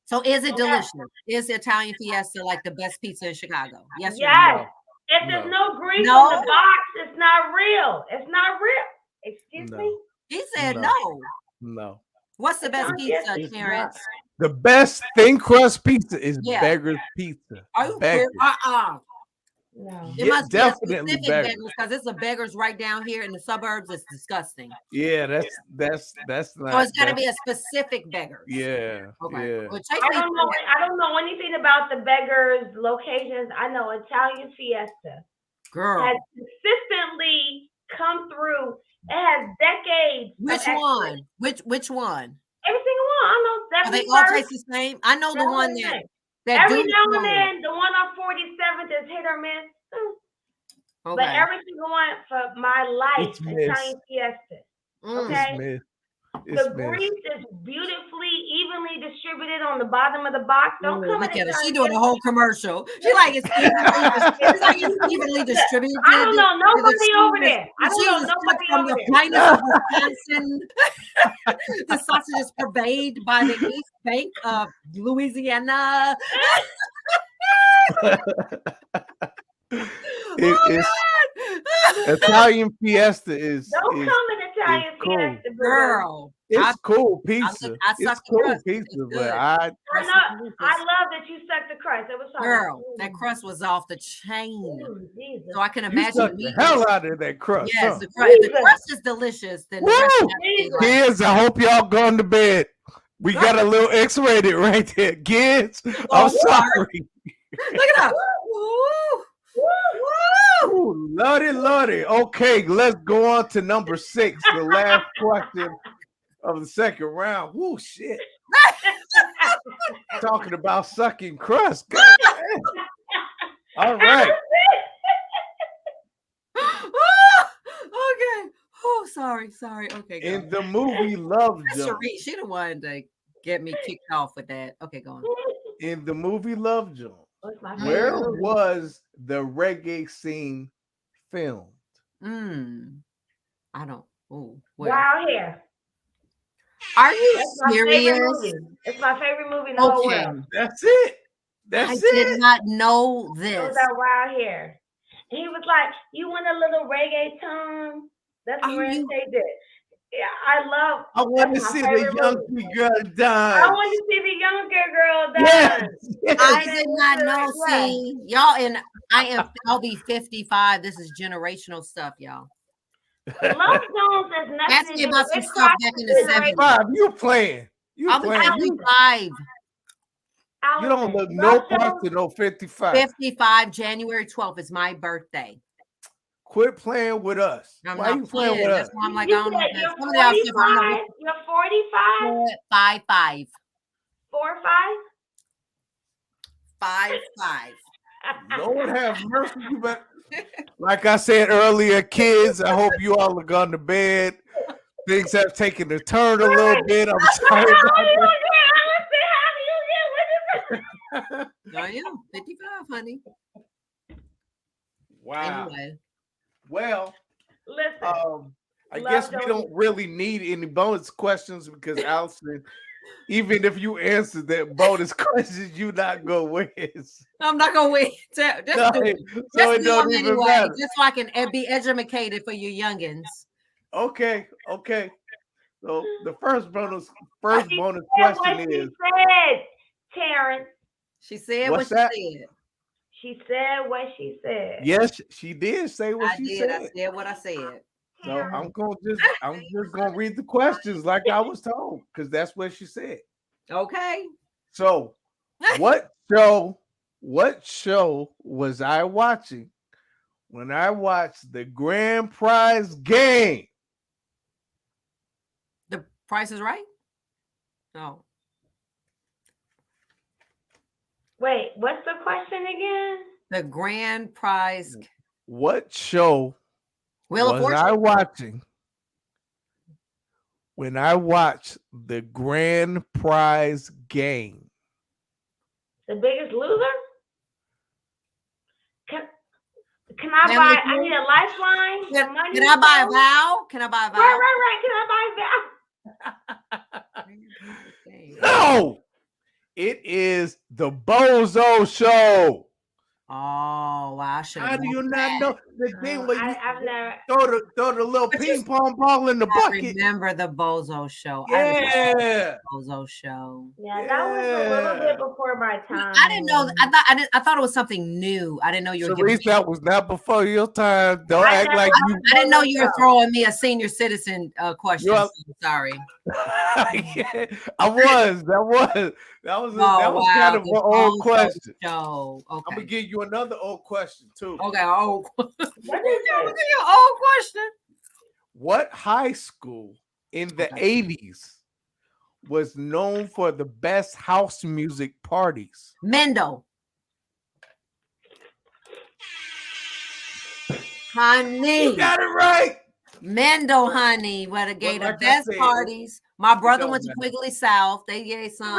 So is it delicious? Is the Italian Fiesta like the best pizza in Chicago? Yes. Yes. If there's no grease on the box, it's not real. It's not real. Excuse me? He said no. No. What's the best pizza, Terrence? The best thin crust pizza is Beggar's Pizza. Are you Beggars. No. It must definitely be a specific Beggars because it's a Beggars right down here in the suburbs. It's disgusting. Yeah, that's not. So it's got to be a specific Beggars. Yeah. Okay. Yeah. Well, I don't know anything about the Beggars locations. I know Italian Fiesta has consistently come through. It has decades. Which one? Which one? Every single one. I don't know. Are they all taste the same? I know the one that every now and then the one on 47th is hit or miss. Okay. But every single one for my life, Italian Fiesta. Okay. The grease is beautifully, evenly distributed on the bottom of the box. Don't come look at her. She doing a whole commercial. She like it's evenly distributed. I don't know nobody over there. I don't know nobody over there. Finest of Wisconsin. The sausage is purveyed by the East Bank of Louisiana. Italian Fiesta is. Don't come in Italian Fiesta, girl. It's cool pizza. It's cool pizza, but I love that you sucked the crust. It was hard. Girl, that crust was off the chain. So I can imagine the hell out of that crust. Yes, the crust is delicious. Then kids, I hope y'all going to bed. We got a little X-rated right there, kids. I'm sorry. Look at that. Ooh, lordy. Okay, let's go on to number 6, the last question of the second round. Woo, shit. Talking about sucking crust. God, all right. Okay. Oh, sorry. Okay. In the movie Love Jones. She the one to get me kicked off with that. Okay, go on. In the movie Love Jones, What's my Where favorite movie? was the reggae scene filmed? I don't. Oh, where? Wild Hair. Are you That's my favorite serious? movie. It's my favorite movie in the whole Okay. world. That's it. I That's did it. not know It this. was that Wild Hair. And he was like, "You want a little reggaeton?" That's what Ren Tay did. Yeah, I want to that's my see the favorite young movie. girl I dance. want to see the younger girl Yes, dance. yes. I did not know. Yeah. See, y'all, and I'll be 55. This is generational stuff, y'all. Love Jones is nothing. Ask me about some stuff back in the 70s. Bob, you playing. You I'll be playing. 55. You don't look no part to no 55. 55, January 12th is my birthday. Quit playing with us. Why you playing with us? That's why I'm like, You I don't know. said you're Some of y'all stuff I don't know. 45. You're 45. 55. 45. 55. Lord have mercy. You better. Like I said earlier, kids, I hope you all are gone to bed. Things have taken a turn a little bit. I'm sorry about I am 55, honey. Wow. Anyway. Well, listen. I guess we don't really need any bonus questions because Allison, even if you answer that bonus questions, you're not gonna win. I'm not gonna win. Just do it. So it don't even matter. Just so I can be educated for you youngins. Okay. So the first bonus What question is. She said, Terrence. She said What's what that? she said. She said what she said. Yes, she did say what she said. I said what I said. So I'm just gonna read the questions like I was told because that's what she said. Okay. So what show was I watching when I watched the grand prize game? The Price is Right? No. Wait, what's the question again? The grand prize. What show was I watching when I watched the grand prize game? The Biggest Loser? Can I buy? I need a lifeline. Can I buy a vowel? Can I buy a vowel? Right. Can I buy a vowel? No, it is the Bozo Show. Oh, wow. How do you not know the thing where you I've never throw the little ping pong ball in the bucket? I remember the Bozo Show. Yeah. Bozo Show. Yeah, that was a little bit before my time. I didn't know. I thought it was something new. I didn't know you were Charise, that was not before your time. Don't act like you. I didn't know you were throwing me a senior citizen question. So sorry. Yeah, I was. That was kind of an old question. Show. Okay. I'm gonna give you another old question too. Okay. Oh, What is your old question? What high school in the 80s was known for the best house music parties? Mendo. Honey. You got it right. Mendo, honey, where they gave the best parties. My brother went to Quigley South. They gave some.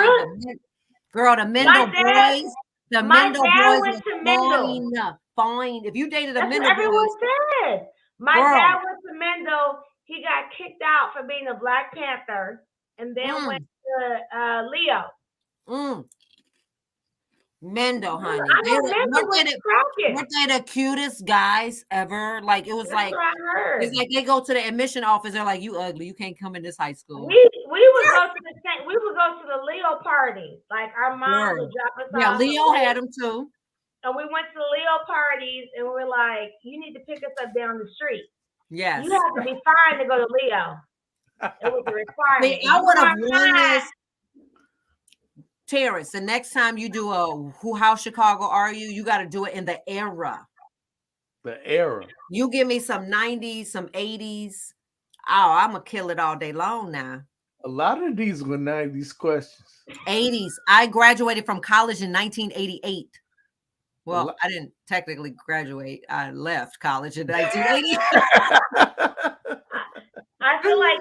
Girl, the Mendo boys. The Mendo boys went to Mendo. Fine. If you dated a That's Mendo what everyone boy. said. My dad went to Mendo. He got kicked out for being a Black Panther and then went to Leo. Mendo, honey. Weren't they the cutest guys ever? Like it was like it's like they go to the admission office. They're like, "You ugly. You can't come in this high school." We would go to the Leo parties. Like our mom would drop us off. Yeah, Leo had them too. And we went to the Leo parties, and we're like, "You need to pick us up down the street. Yes, you have to be fine to go to Leo." It was a requirement. I would have won this. Terrence, the next time you do a How Chicago Are You? You got to do it in the era. The era. You give me some 90s, some 80s. Oh, I'm going to kill it all day long now. A lot of these were 90s questions. 80s. I graduated from college in 1988. Well, I didn't technically graduate. I left college in 1980. I feel like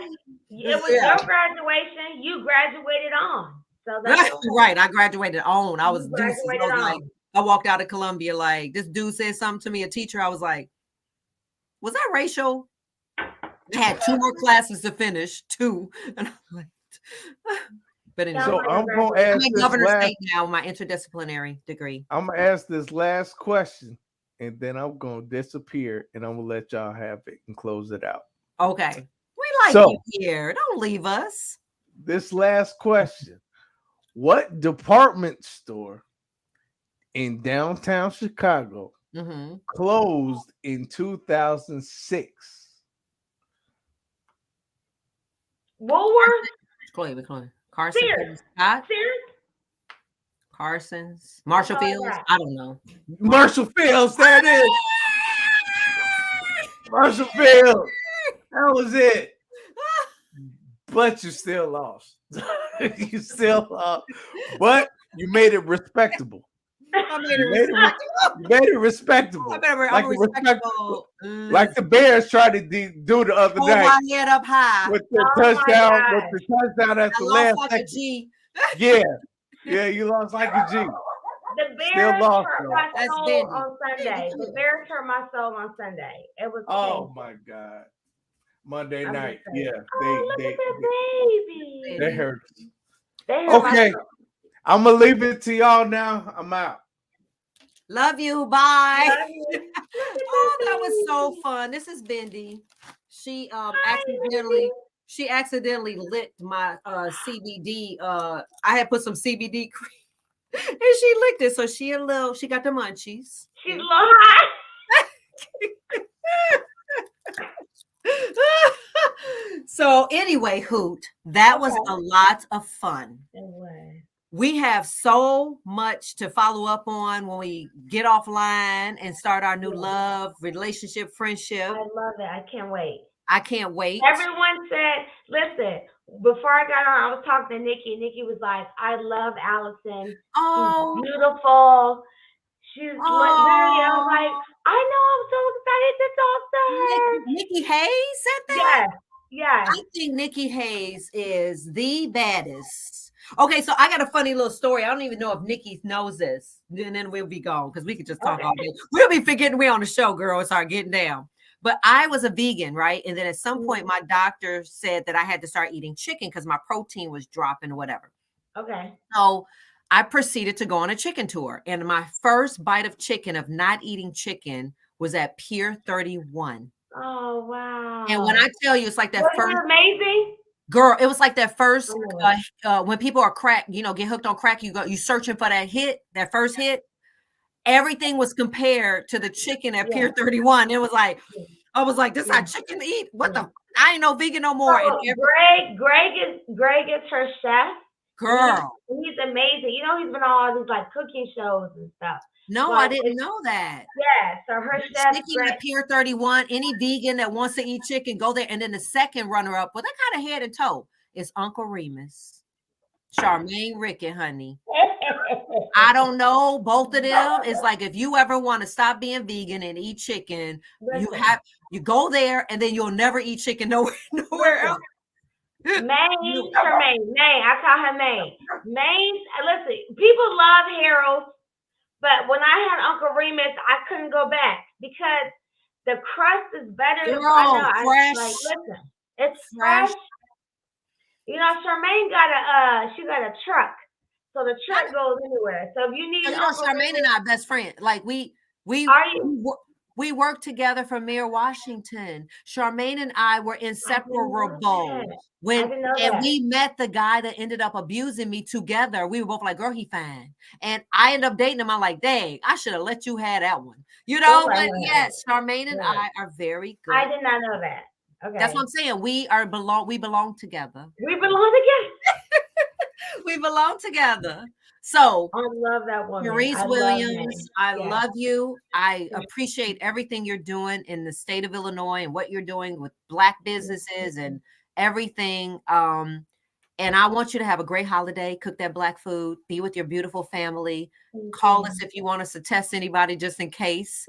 it was your graduation. You graduated on. So that's right. I graduated on. I was I walked out of Columbia like this dude said something to me, a teacher. I was like, was that racial? I had 2 more classes to finish, 2. And I'm like, but anyway. So I'm gonna ask I'm a governor state now with my interdisciplinary degree. I'm gonna ask this last question, and then I'm gonna disappear, and I'm gonna let y'all have it and close it out. Okay. We like you here. Don't leave us. This last question. What department store in downtown Chicago closed in 2006? Woolworth? Chloe. Carson. Scott? Carson's. Marshall Fields? I don't know. Marshall Fields, there it is. Marshall Fields. That was it. But you still lost. You still lost. But you made it respectable. I made it respectable. You made it respectable. Like the Bears tried to do the other night. My head up high. With the touchdown at the last like second. a G. Yeah, you lost like a G. The Bears hurt my soul on Sunday. The Bears hurt my soul on Sunday. It was painful. My God. Monday night. Yeah. Look at that baby. They hurt us. Okay. I'm going to leave it to y'all now. I'm out. Love you. Bye. Love you. Oh, that was so fun. This is Bendy. She accidentally licked my CBD. I had put some CBD cream and she licked it. So she got the munchies. She's a little high. So anyway, Hoot, that was a lot of fun. We have so much to follow up on when we get offline and start our new love, relationship, friendship. I love it. I can't wait. Everyone said, listen, before I got on, I was talking to Nikki. Nikki was like, I love Allison. Oh, she's beautiful. She's literally, I was like, I know, I'm so excited to talk to her. Nikki Hayes said that? Yes. I think Nikki Hayes is the baddest. Okay, so I got a funny little story. I don't even know if Nikki knows this. And then we'll be gone because we could just talk all day. We'll be forgetting we're on the show, girl, and start getting down. But I was a vegan, right? And then at some point, my doctor said that I had to start eating chicken because my protein was dropping or whatever. Okay. So I proceeded to go on a chicken tour. And my first bite of chicken of not eating chicken was at Pier 31. Oh, wow. And when I tell you, it's like that Wasn't it amazing? Girl, it was like that first, when people are crack, get hooked on crack, you searching for that first hit. Everything was compared to the chicken at Pier 31. It was like, I was like, this is how chicken to eat. What the? I ain't no vegan no more. Oh, Greg is her chef. Girl. He's amazing. He's been on all these like cooking shows and stuff. No, I didn't know that. Yeah, so her chef. Chicken at Pier 31. Any vegan that wants to eat chicken, go there. And then the second runner-up, well, they kind of head and toe, is Uncle Remus. Charmaine Rickett, honey. I don't know. Both of them. It's like if you ever want to stop being vegan and eat chicken, you go there and then you'll never eat chicken nowhere else. Charmaine. I call her Maine. Listen, people love Harold, but when I had Uncle Remus, I couldn't go back because the crust is better. Fresh. It's fresh. Charmaine got a truck. So the truck goes anywhere. So if you need Charmaine and I best friend. Like we worked together for Mayor Washington. Charmaine and I were inseparable. We met the guy that ended up abusing me together. We were both like, girl, he fine. And I ended up dating him. I'm like, dang, I should have let you have that one. But yes, Charmaine and I are very good. I did not know that. Okay. That's what I'm saying. We belong together. We belong together. We belong together. So I love that woman. Charise Williams, I love you. I appreciate everything you're doing in the state of Illinois and what you're doing with Black businesses and everything. And I want you to have a great holiday. Cook that Black food. Be with your beautiful family. Call us if you want us to test anybody just in case.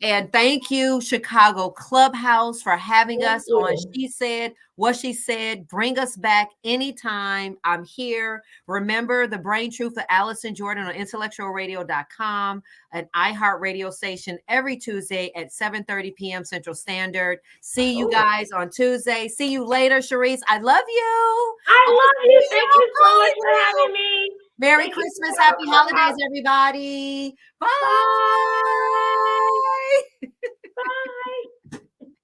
And thank you, Chicago Clubhouse, for having Thank us on you. She Said What She Said. Bring us back anytime. I'm here. Remember the Brain Truth of Allison Jordan on intellectualradio.com, an iHeart radio station every Tuesday at 7:30 p.m. Central Standard. See you guys on Tuesday. See you later, Charise. I love you. I love you. Thank you so much for having me. Merry Thank you Christmas. for Happy Clubhouse. holidays, everybody. Bye. Bye.